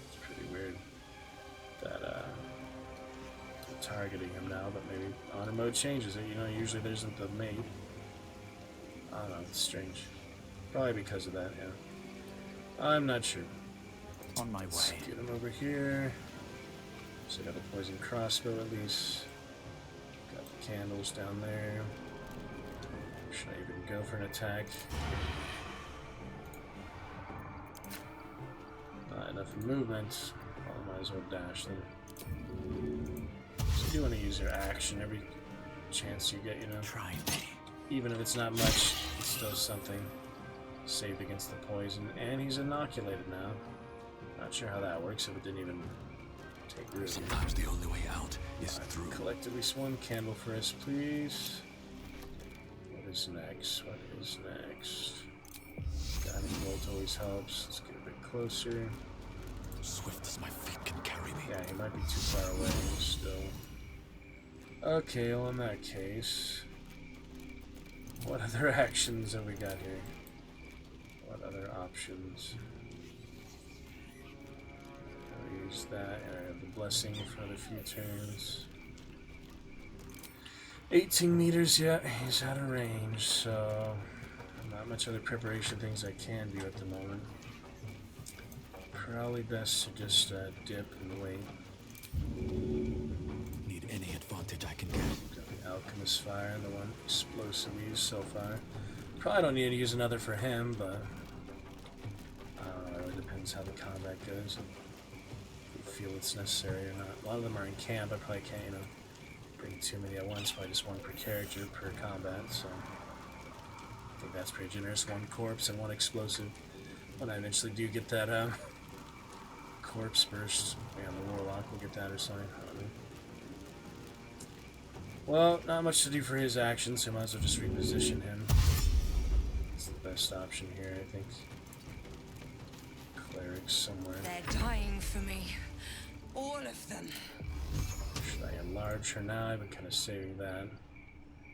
It's pretty weird that they're targeting him now, but maybe honor mode changes it. You know, usually there isn't the mate. I don't know, it's strange. Probably because of that, yeah. I'm not sure. On my way. Let's get him over here. So I got the poison crossbow at least. Got the candles down there. Should I even go for an attack? Not enough movement. Well, I might as well dash them. So you do want to use your action every chance you get, you know. Try me. Even if it's not much, it's still something. Saved against the poison, and he's inoculated now. Not sure how that works if it didn't even take root. Sometimes the only way out is through. Collect at least one candle for us, please. What is next? What is next? Guiding bolt always helps. Let's get a bit closer. Swift as my feet can carry me. Yeah, he might be too far away still. Okay, well in that case, what other actions have we got here? What other options? I'll use that, and I have the blessing for the few turns. 18 meters, yeah, he's out of range, so not much other preparation things I can do at the moment. Probably best to just dip and wait. Need any advantage I can get. Got the Alchemist Fire and the one explosive we used so far. Probably don't need to use another for him, but I don't know, it really depends how the combat goes and if we feel it's necessary or not. A lot of them are in camp, I probably can't, you know, bring too many at once, probably just one per character per combat, so I think that's pretty generous. One corpse and one explosive. When I eventually do get that corpse burst, maybe on the Warlock, we'll get that or something. I don't know. Well, not much to do for his action, so I might as well just reposition him. It's the best option here, I think. Cleric somewhere. They're dying for me. All of them. Should I enlarge her now? I've been kind of saving that.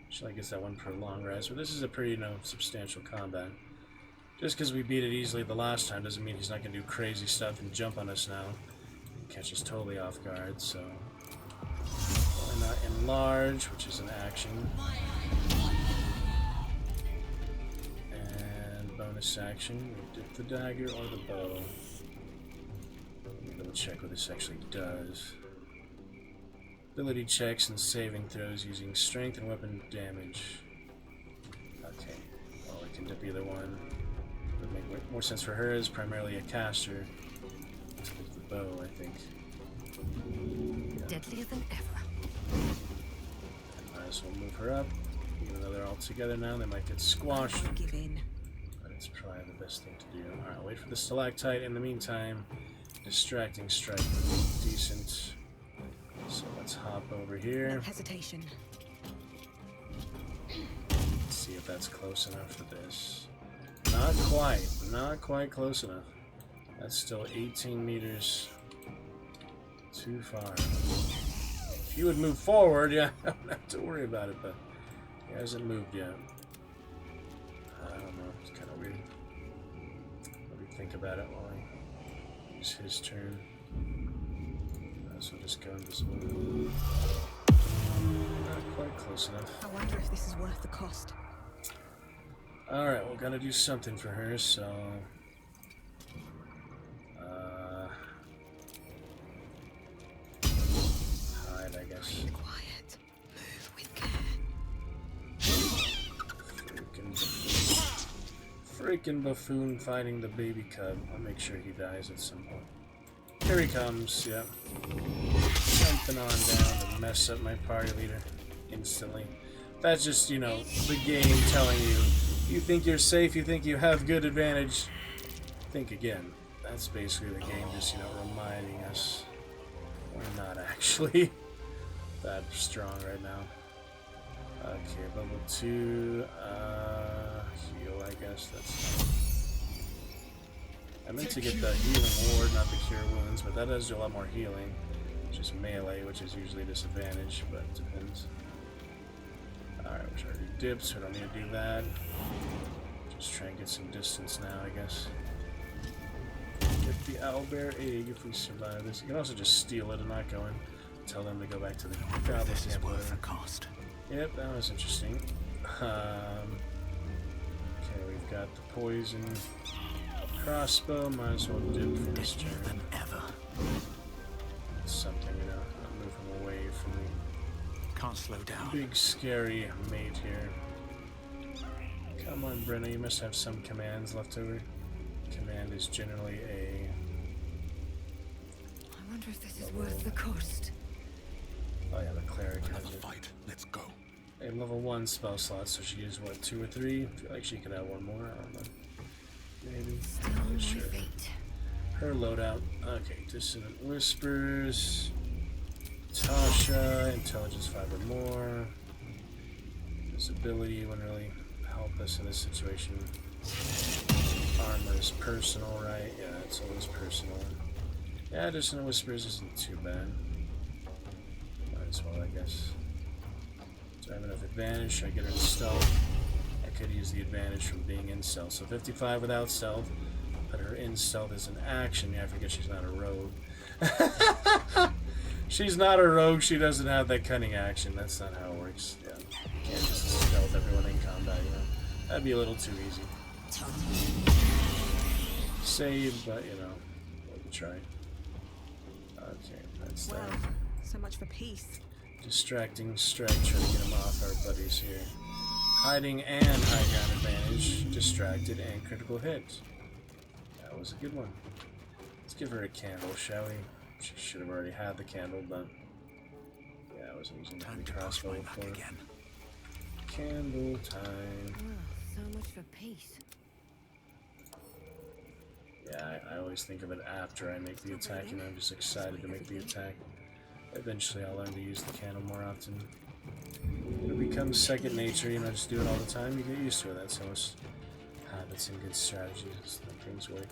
Should I get that one per long rest? But this is a pretty, you know, substantial combat. Just because we beat it easily the last time doesn't mean he's not going to do crazy stuff and jump on us now. Catch us totally off guard, so... Why not enlarge, which is an action. And bonus action, we dip the dagger or the bow. Let me double check what this actually does. Ability checks and saving throws using strength and weapon damage. Okay, well we can dip either one. Would make more sense for her as primarily a caster. With the bow, I think. Yeah. Deadlier than ever. Might as well move her up. Even though they're all together now, they might get squashed. I give in. But it's probably the best thing to do. Alright, wait for the stalactite. In the meantime, distracting strike would be decent. So let's hop over here. No hesitation. Let's see if that's close enough for this. Not quite close enough. That's still 18 meters too far. If you would move forward, yeah, I don't have to worry about it, but he hasn't moved yet. I don't know, it's kind of weird. Let me think about it while I use his turn. So just go invisible. Not quite close enough. I wonder if this is worth the cost. Alright, we're gonna do something for her, so... hide, I guess. Quiet. Move with care. Freaking buffoon fighting the baby cub. I'll make sure he dies at some point. Here he comes, yeah. Jumping on down to mess up my party leader instantly. That's just, you know, the game telling you, you think you're safe, you think you have good advantage. Think again. That's basically the game just, you know, reminding us we're not actually that strong right now. Okay, level 2, heal, I guess. I meant to get the healing ward, not the cure wounds, but that does do a lot more healing. Just melee, which is usually a disadvantage, but it depends. Alright, we're trying to do dips, we don't need to do that. Just try and get some distance now, I guess. Get the owlbear egg if we survive this. You can also just steal it and not go in. Tell them to go back to the goblin This is camp. worth the cost. Yep, that was interesting. Okay, we've got the poison crossbow. Might as well dip for this turn. Than ever. It's something, you know. I'm moving away from the Can't slow down. big scary mate here. Come on, Brenna, you must have some commands left over. Command is generally a... I wonder if this is worth the cost. Oh yeah, the cleric has Another it. fight. Let's go. A level 1 spell slot, so she used what, 2 or 3? I feel like she could have one more, I don't know. Maybe. Not sure. Her loadout. Okay, Dissonant Whispers. Tasha, Intelligence 5 or more. This ability wouldn't really help us in this situation. Armor is personal, right? Yeah, it's always personal. Yeah, Dissonant Whispers isn't too bad. Might as well, I guess. Do I have enough advantage? Should I get her in stealth? I could use the advantage from being in stealth. So 55 without stealth. Put her in stealth as an action. Yeah, I forget she's not a rogue. She's not a rogue. She doesn't have that cunning action. That's not how it works. Yeah, you can't just stealth everyone in combat, you know. That'd be a little too easy. Save, but you know, we can try. Okay, that's that. So much for peace. Distracting strike, trying to get him off our buddies here. Hiding and high ground advantage. Distracted and critical hit. That was a good one. Let's give her a candle, shall we? She should have already had the candle, but yeah, I wasn't using the crossbow before. Candle time. So much for peace. Yeah, I always think of it after I make the attack, and I'm just excited to make the attack. Eventually I'll learn to use the candle more often. It becomes second nature, you know, just do it all the time, you get used to it. That's how much habits and good strategies that things work.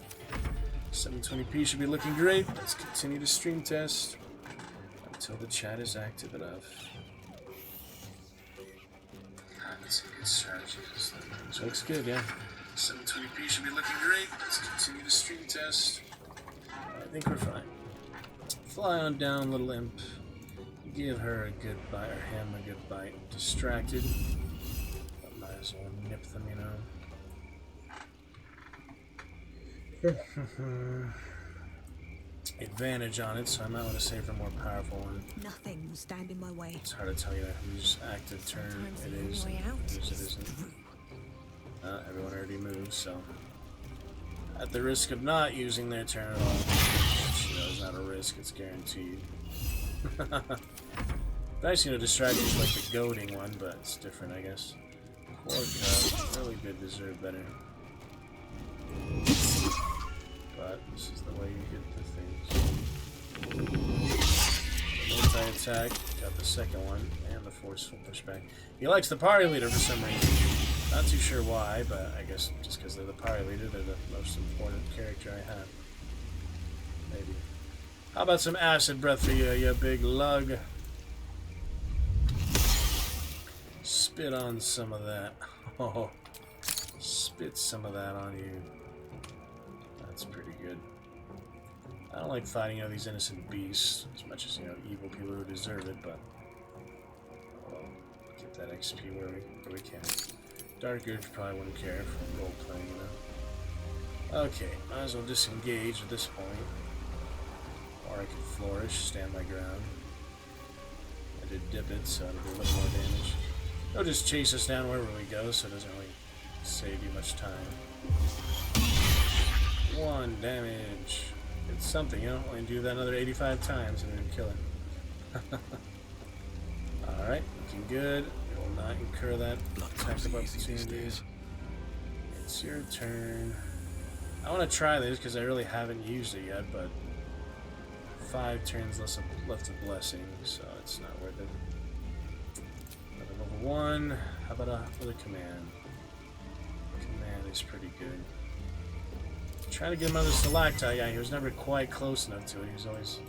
720p should be looking great. Let's continue to stream test until the chat is active enough. Habits and good strategies that things looks good, yeah. 720p should be looking great. Let's continue to stream test. I think we're fine. Fly on down, little imp. Give her a good bite, or him a good bite. Distracted. But might as well nip them, you know. Advantage on it, so I might want to save for a more powerful one. Nothing will stand in my way. It's hard to tell you whose active turn it is and whose it isn't. Everyone already moved, so at the risk of not using their turn at all, you know, it's not a risk, it's guaranteed. Nice, you know, distraction is like the goading one, but it's different, I guess. Poor Cub, really did deserve better. But this is the way you get the things. Multi-attack, got the second one, and the forceful pushback. He likes the party leader for some reason. Not too sure why, but I guess just because they're the party leader, they're the most important character I have. Maybe. How about some acid breath for you, you big lug? Spit on some of that. Oh, spit some of that on you. That's pretty good. I don't like fighting, you know, these innocent beasts as much as, you know, evil people who deserve it, but well, get that XP where we can. Dark Urge probably wouldn't care for role playing, you know. Okay, might as well disengage at this point. Or I could flourish, stand my ground. I did dip it, so it'll do a little more damage. It'll just chase us down wherever we go, so it doesn't really save you much time. 1 damage. It's something, you know. Only do that another 85 times and then kill it. Alright, looking good. We will not incur that attack of opportunity. It's your turn. I want to try this because I really haven't used it yet, but 5 turns left a blessing, so it's not worth it. Another level 1. How about another command? Command is pretty good. Trying to get him out of the stalactite. Yeah, he was never quite close enough to it. He was always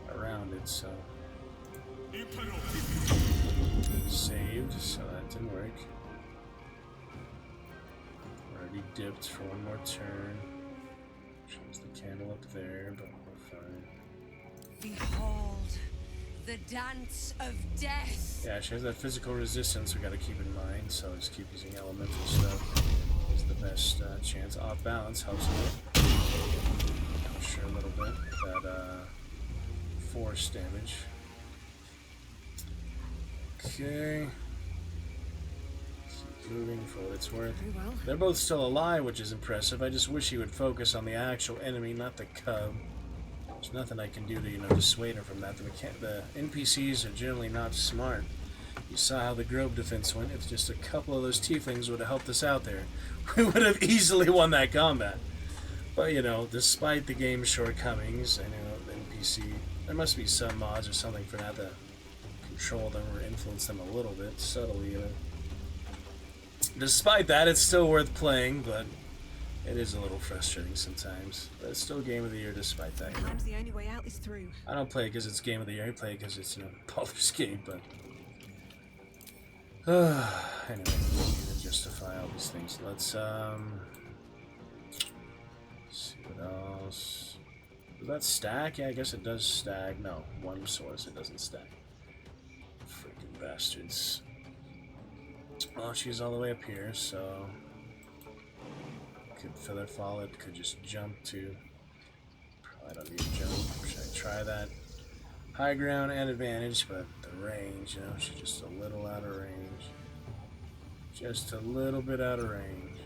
around it, so. Saved, so that didn't work. Already dipped for one more turn. Shows the candle up there, but we're fine. Behold, the dance of death. Yeah, she has that physical resistance we gotta keep in mind, so just keep using elemental stuff. Is the best chance. Off balance helps a bit. I'm sure a little bit. That force damage. Okay. Keep moving for what it's worth. Well. They're both still alive, which is impressive. I just wish he would focus on the actual enemy, not the cub. There's nothing I can do to, you know, dissuade him from that. The NPCs are generally not smart. You saw how the grove defense went. If just a couple of those tieflings would have helped us out there, we would have easily won that combat. But, you know, despite the game's shortcomings, I know the NPC, there must be some mods or something for that to control them or influence them a little bit, subtly, you know. Despite that, it's still worth playing, but it is a little frustrating sometimes. But it's still Game of the Year despite that. You know? Sometimes the only way out is through. I don't play it because it's Game of the Year. I play it because it's, you know, Baldur's Gate, but anyway, to justify all these things. Let's see what else. Does that stack? Yeah, I guess it does stack. No, one source, it doesn't stack. Freaking bastards. Well, she's all the way up here, so could feather fall it, could just jump to. Probably don't need to jump. Should I try that? High ground and advantage, but the range, you know, she's just a little out of range. Just a little bit out of range.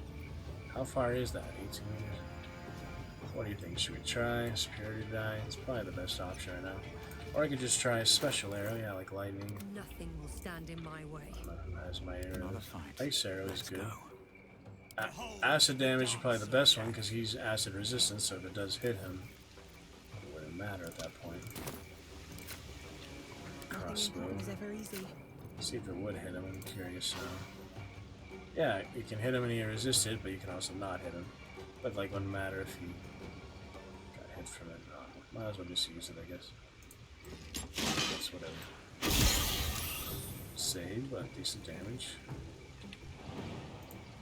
How far is that? 18 meters? What do you think? Should we try Superiority Die? It's probably the best option right now. Or I could just try Special Arrow, yeah, like lightning. Nothing will stand in my way. As my arrow. Ice Arrow is good. Acid damage is probably the best one because he's acid resistant, so if it does hit him, it wouldn't matter at that point. Crossbow. See if it would hit him, I'm curious now. Yeah, you can hit him and he resisted, but you can also not hit him. But like, wouldn't matter if he got hit from it. Might as well just use it, I guess. That's whatever. Save, but decent damage.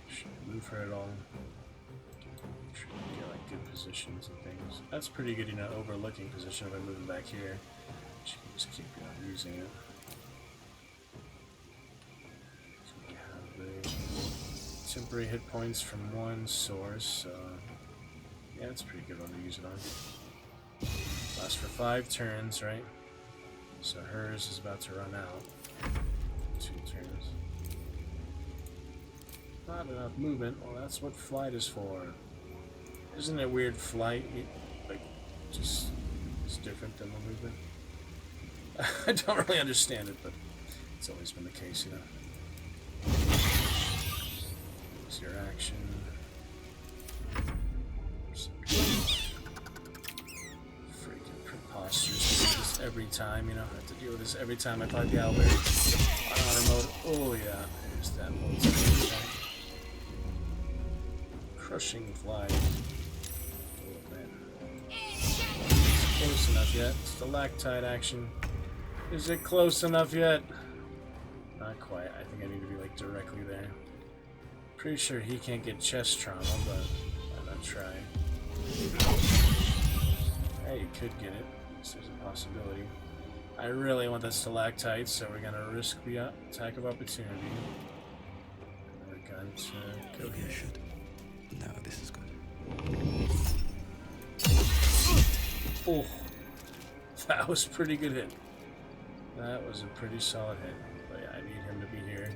Should I move her at all? Should get like good positions and things. That's pretty good, you know, overlooking position if I move him back here. She can just keep, you know, using it. So we have the temporary hit points from one source, so yeah, it's a pretty good one to use it on. Lasts for 5 turns, right? So hers is about to run out. 2 turns. Not enough movement. Well, that's what flight is for. Isn't it weird? Flight, like, just it's different than the movement. I don't really understand it, but it's always been the case, you know. It's your action. Freaking preposterous. Just every time, you know, I have to deal with this every time I fight the owlbear. On honor mode. Oh yeah, there's that multi attack. Crushing fly. Oh man. Close enough yet? Stalactite action. Is it close enough yet? Not quite. I think I need to be like directly there. Pretty sure he can't get chest trauma, but why not try? Hey, you could get it. So there's a possibility. I really want that stalactite, so we're gonna risk the attack of opportunity. We're going to go here. No, this is good. Oh, that was a pretty good hit. That was a pretty solid hit. But yeah, I need him to be here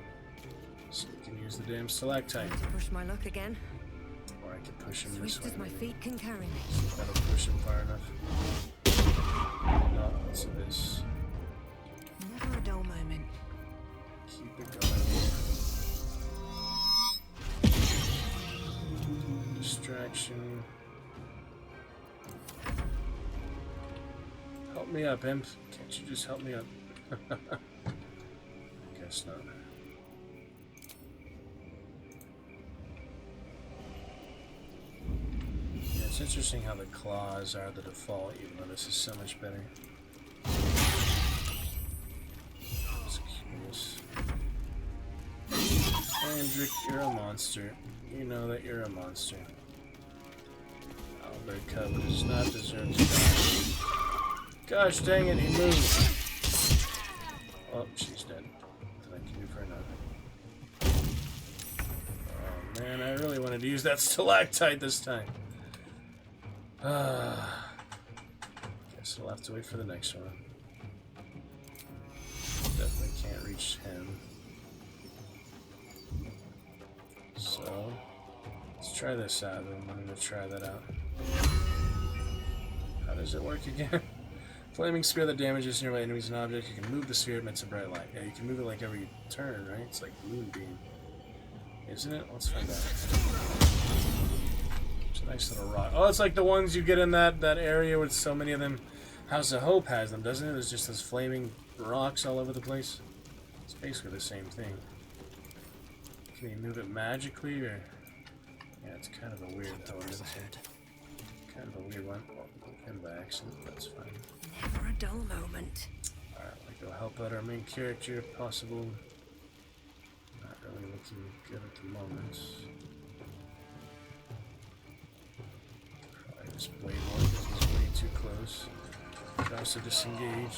so we can use the damn stalactite. To push my luck again. Or I can push him this way. As my feet can carry me. That'll push him far enough. action. Help me up, imp. Can't you just help me up? Guess not. Yeah, it's interesting how the claws are the default, even though this is so much better. Just curious. Andric, you're a monster. You know that you're a monster. Albert Cub does not deserve to die. Gosh dang it, he moved. Oh, she's dead. Thank you for nothing. Oh man, I really wanted to use that stalactite this time. Guess I'll have to wait for the next one. Definitely can't reach him. So, let's try this out. I'm going to try that out. How does it work again? Flaming spear that damages nearby enemies and objects. You can move the sphere, emits a bright light. Yeah, you can move it like every turn, right? It's like Moonbeam. Isn't it? Let's find out. It's a nice little rock. Oh, it's like the ones you get in that area with so many of them. House of Hope has them, doesn't it? There's just those flaming rocks all over the place. It's basically the same thing. Can you move it magically, or... Yeah, it's kind of a weird element here. Kind of a weird one. And by accident, that's fine. Never a dull moment. Alright, we go help out our main character if possible. Not really looking good at the moment. Probably just blade one because he's way too close. Could also disengage.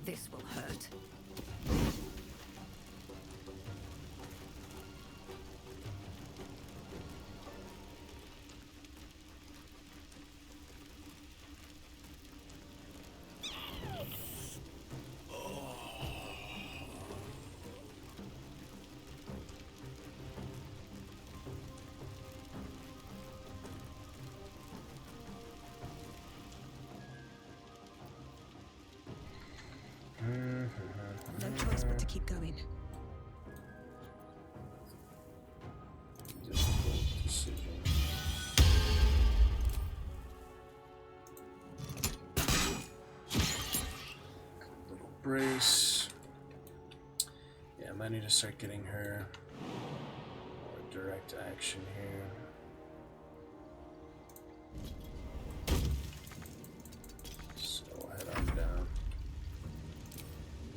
This will hurt. No choice but to keep going. Difficult decision. Little brace. Yeah, I might need to start getting her more direct action here. So we'll head on down.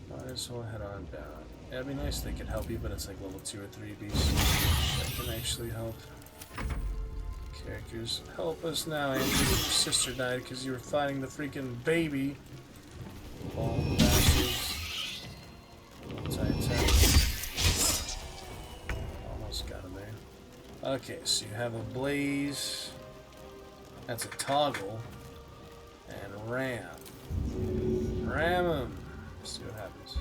Might as well head on down. Yeah, it'd be nice if they could help you, but it's like level 2 or 3 beasts that can actually help. Characters, help us now, Andrew. Your sister died because you were fighting the freaking baby. Ball bastards. Anti-attack. Almost got him there. Okay, so you have a blaze. That's a toggle. And ram. Ram him. See what happens.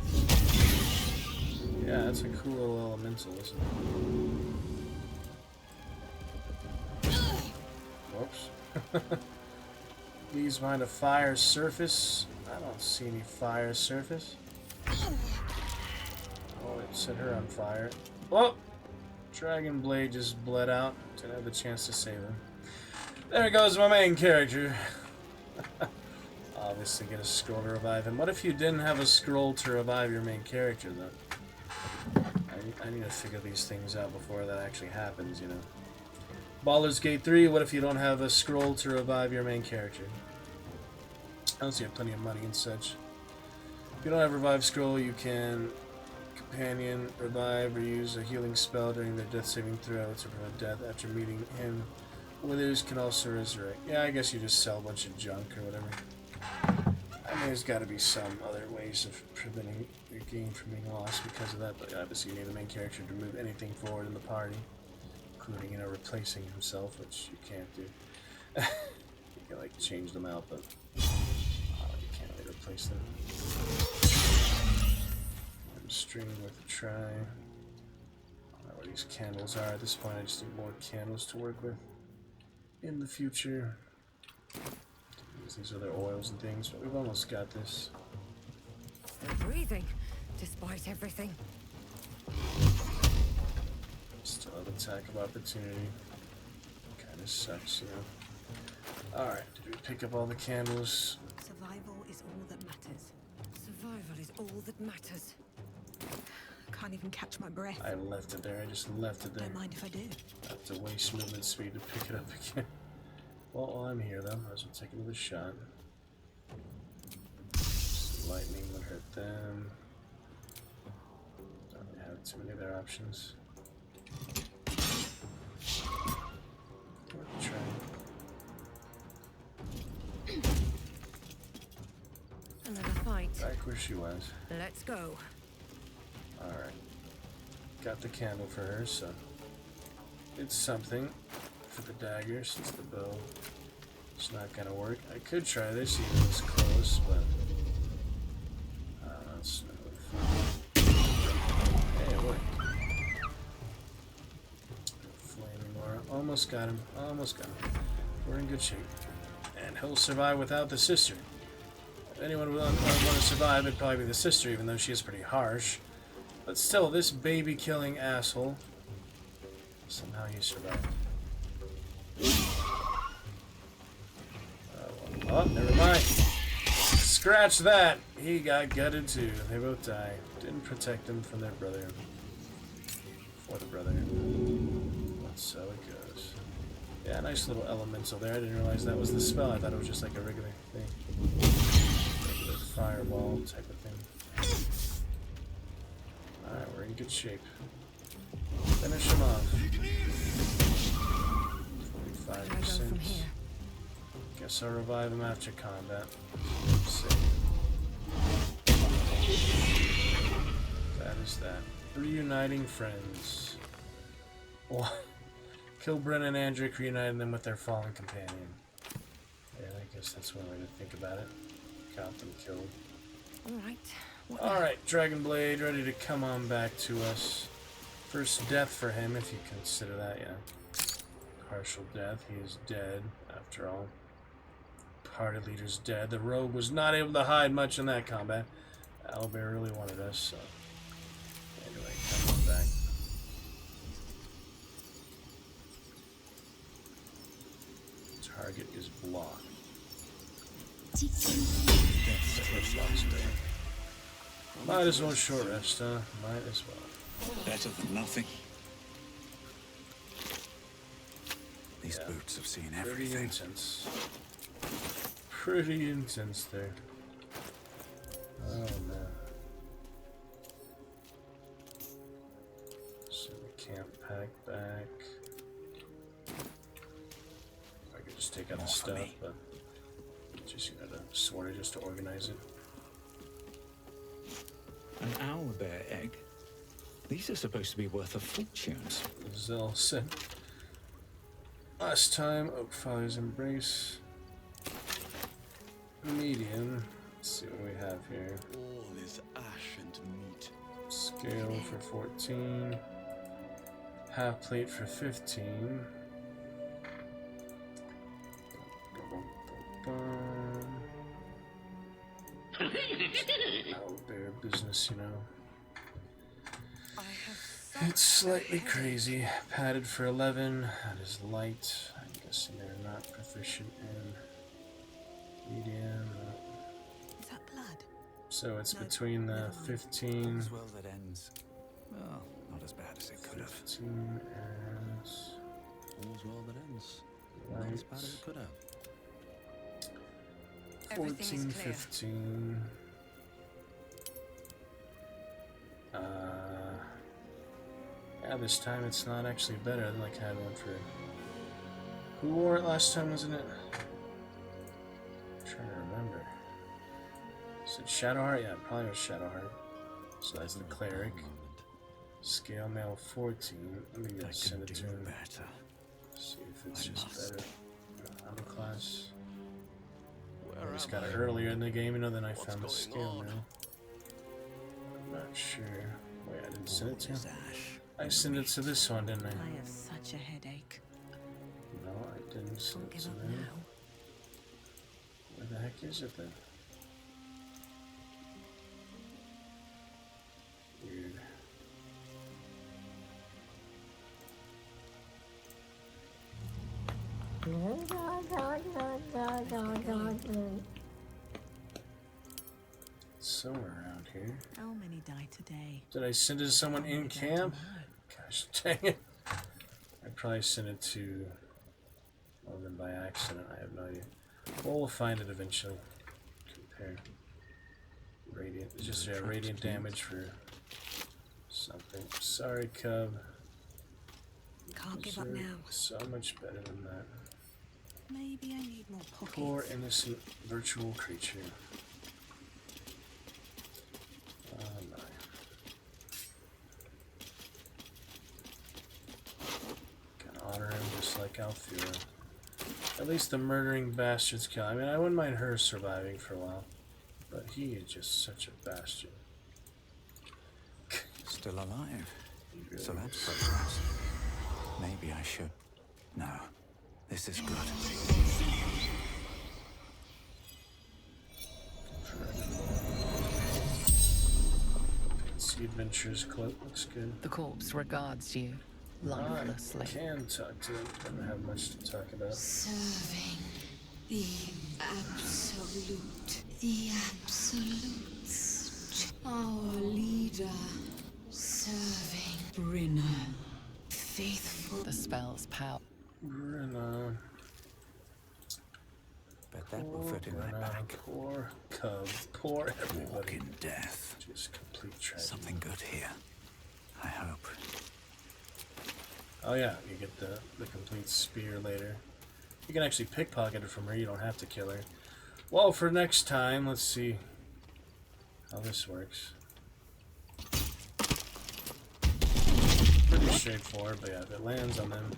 Yeah, that's a cool little elemental, isn't it? Whoops. Leaves behind a fire surface. I don't see any fire surface. Oh, it set her on fire. Oh! Dragon Blade just bled out. Didn't have the chance to save him. There goes my main character. Obviously get a scroll to revive him. What if you didn't have a scroll to revive your main character, though? I need to figure these things out before that actually happens, you know. Baldur's Gate 3, what if you don't have a scroll to revive your main character? Unless you have plenty of money and such. If you don't have revive scroll, you can companion, revive, or use a healing spell during their death saving throw to prevent death after meeting him. Withers can also resurrect. Yeah, I guess you just sell a bunch of junk or whatever. I mean, there's got to be some other ways of preventing your game from being lost because of that, but obviously you need the main character to move anything forward in the party, including, you know, replacing himself, which you can't do. You can, like, change them out, but you can't really replace them. String worth a try. I don't know where these candles are at this point. I just need more candles to work with in the future. Use these other oils and things, but we've almost got this. Still breathing, despite everything. Still have attack of opportunity. Kinda sucks, you know. Alright, did we pick up all the candles? Survival is all that matters. Survival is all that matters. Can't even catch my breath. I left it there, I just left it there. Don't mind if I do. I have to waste movement speed to pick it up again. Well, while I'm here though, might as well take another shot. Lightning would hurt them. Don't really have too many other options. Try. Another fight. Back where she was. Let's go. Alright. Got the candle for her, so it's something for the dagger since the bow is not gonna work. I could try this even this close, but that's not really fun. Hey, it worked. Flaming Laura. Almost got him. Almost got him. We're in good shape. And he'll survive without the sister. If anyone would want to survive, it'd probably be the sister, even though she is pretty harsh. But still, this baby-killing asshole, somehow he survived. Oh, never mind. Scratch that! He got gutted too. They both die. Didn't protect them from their brother. For the brother. But so it goes. Yeah, nice little elemental there. I didn't realize that was the spell. I thought it was just like a regular thing. Regular fireball type of thing. Alright, we're in good shape. Finish him off. 45%. Guess I'll revive him after combat. That is that. Reuniting friends. Well, kill Bren and Andric, reuniting them with their fallen companion. Yeah, I guess that's one way to think about it. Got them killed. Alright, Dragonblade, ready to come on back to us. First death for him, if you consider that, yeah. Partial death, he is dead, after all. Party leader's dead. The rogue was not able to hide much in that combat. Owlbear really wanted us, so... Anyway, come on back. Target is blocked. Might as well short rest, huh? Might as well. Better than nothing. These boots have seen Pretty everything. intense. Pretty intense there. Oh man. So we can't pack back. I could just take out the stuff, but just the sword just to organize it. An owlbear egg? These are supposed to be worth a fortune. Zell said. Last time, Oakfather's Embrace. Medium. Let's see what we have here. All is ash and meat. Scale for 14. Half plate for 15. Owlbear business, you know. It's slightly crazy. Padded for 11. That is light. I'm guessing they're not proficient in medium. Is that blood? So it's between the 15. As well that ends. Well, not as bad as it could have. 15 and All's well that ends. light. Not as bad as it could have. 14, 15. Yeah, this time it's not actually better than like I had one for. Who wore it last time, wasn't it? I'm trying to remember. Is it Shadowheart? Yeah, it probably was Shadowheart. So that's the cleric. Scale mail 14. Let me send it to him. See if it's just better. Armor class. I just got it earlier in the game, you know, then I found the scale mail. Not sure. Wait, I didn't send it to him. I sent it to this one, didn't I? I have such a headache. No, I didn't send it to them. Where the heck is it then? Weird. Somewhere around here. How many died today? Did I send it to someone in camp? Gosh dang it. I probably sent it to one of them by accident. I have no idea. Well, we'll find it eventually. Compare. Radiant. It's just radiant damage for something. Sorry, Cub. Can't give up now. So much better than that. Maybe I need more pockets. Poor innocent virtual creature. Oh my. Can honor him just like Althea. At least the murdering bastards kill. I mean, I wouldn't mind her surviving for a while, but he is just such a bastard. Still alive. Really So that's progress. Maybe I should. No, this is good. Sea Adventures cloak looks good. The corpse regards you lifelessly. I can talk to him. Don't have much to talk about. Serving the absolute. The absolutes. Our leader. Serving Brynna. Faithful. The spell's power. Brynna. Bet that will fit in my back. Poor Cub. Poor everybody. Walk in death. Just complete tragedy. Something good here. I hope. Oh yeah, you get the complete spear later. You can actually pickpocket it from her, you don't have to kill her. Well, for next time, let's see how this works. Pretty straightforward, but yeah, if it lands on them,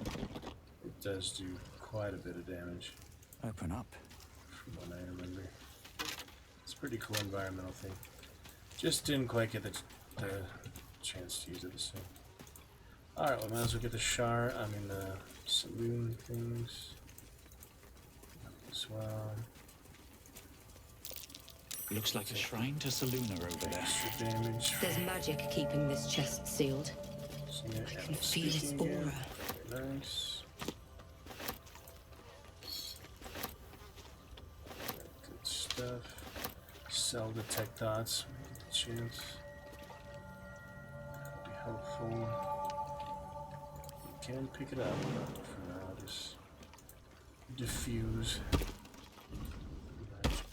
it does do quite a bit of damage. Open up. From what I remember. It's a pretty cool environmental thing. Just didn't quite get the chance to use it this time. Alright, we might as well get the saloon things as well. Looks like a shrine to Saluna over there. Extra damage. There's magic keeping this chest sealed. So, yeah, I can feel its aura. Very nice. Good stuff. Sell detect thoughts. Get the chance. That'll be helpful. Can pick it up, but for now, just diffuse. Magic.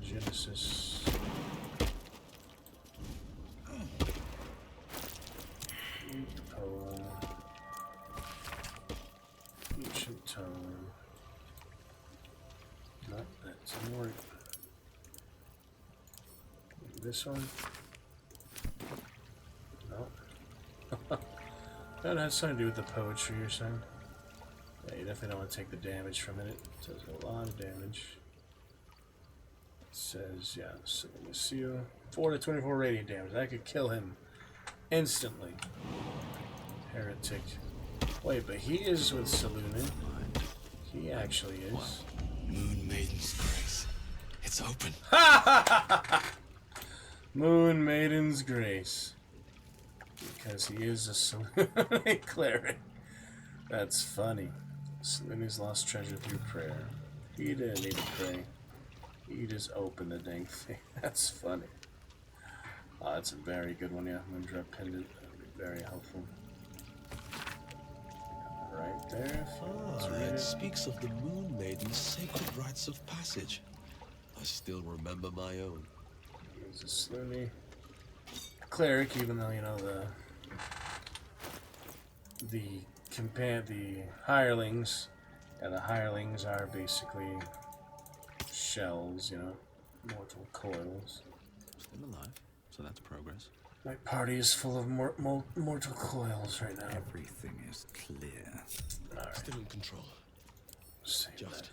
Genesis. Read the poem. Ancient tome. Not that's more. This one. No. That has something to do with the poetry or something. Yeah, you definitely don't want to take the damage from it. It does a lot of damage. It says, yeah, so let me see. 4 to 24 radiant damage. That could kill him instantly. Heretic. Wait, but he is with Saluna. He actually is. Moon Maiden's Grace. It's open. Moon Maiden's Grace. Because he is a Saluna cleric. That's funny. Saluna's lost treasure through prayer. He didn't need to pray. He just opened the dang thing. That's funny. Oh, that's a very good one, yeah. Moondrop Pendant. That would be very helpful. Right there. It speaks of the Moon Maiden's sacred rites of passage. I still remember my own. He's a Saluna cleric, even though, you know, the hirelings, and the hirelings are basically shells, you know, mortal coils. Still alive, so that's progress. My party is full of mortal coils right now. Everything is clear. All right. Still in control. Save Just that.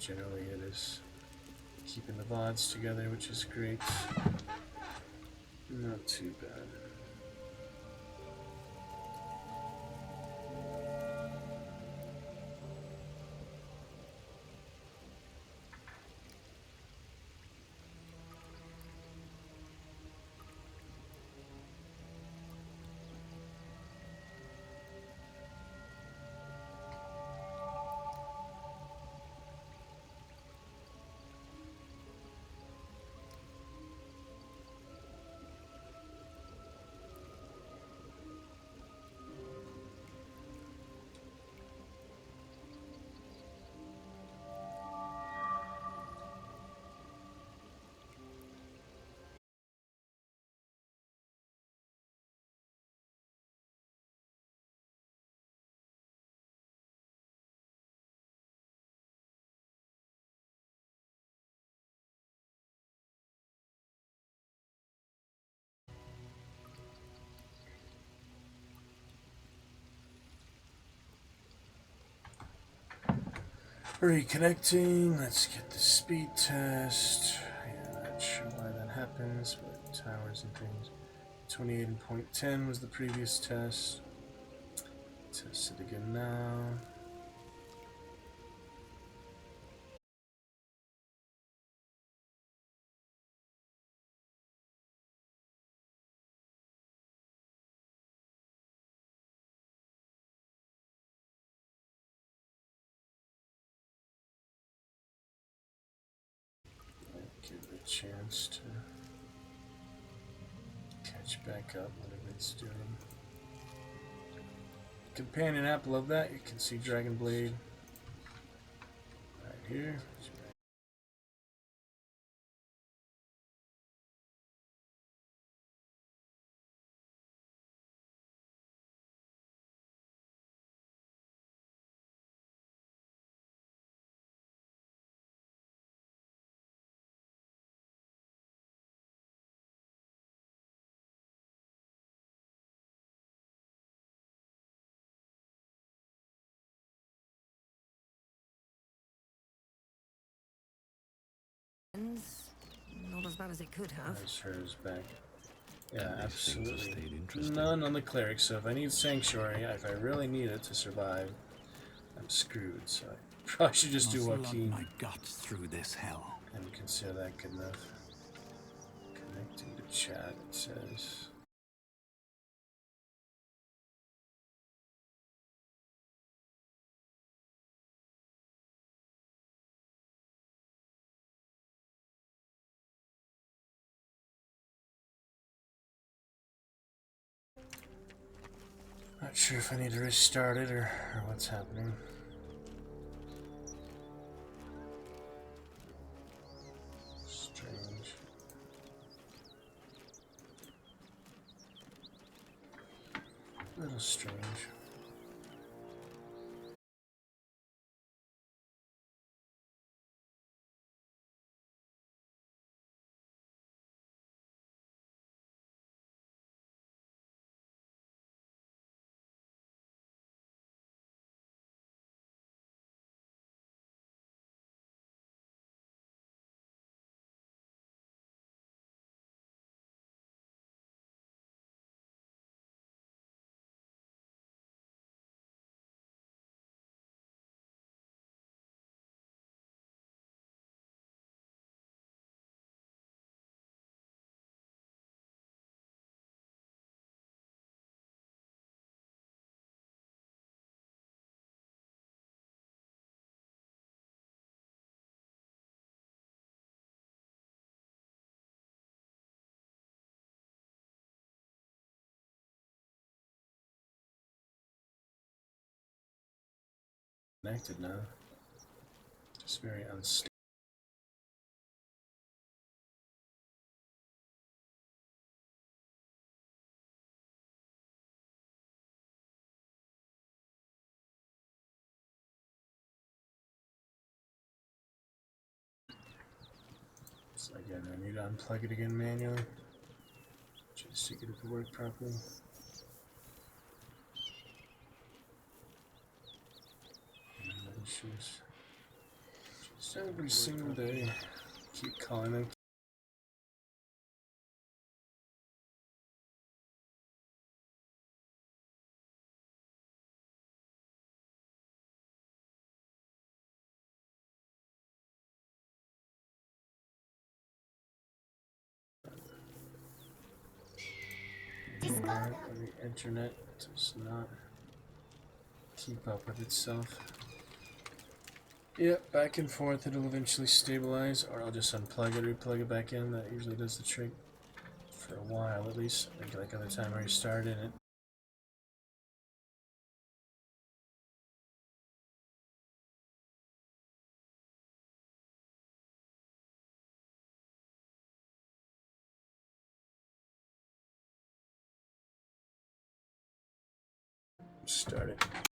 generally it is keeping the VODs together, which is great. Not too bad. Reconnecting, let's get the speed test. Yeah, not sure why that happens, but towers and things. 28 and .10 was the previous test. Test it again now. Give it a chance to catch back up whatever it's doing. Companion apple of that, you can see Dragon Blade right here. Not as bad as it could have. There's hers back. Yeah, absolutely. None on the cleric, so if I need sanctuary, if I really need it to survive, I'm screwed. So I probably should just do Joaquin. My guts through this hell. And consider that good enough. Connecting to chat, it says. Not sure if I need to restart it or what's happening. Strange. A little strange. Connected now. Just very unstable. So again, I need to unplug it again manually, just to get it to work properly. No issues. Just Every single day. Keep calling them. The internet does not keep up with itself. Yep, back and forth. It'll eventually stabilize, or I'll just unplug it, replug it back in. That usually does the trick for a while, at least. Like other time I restarted it. Start it.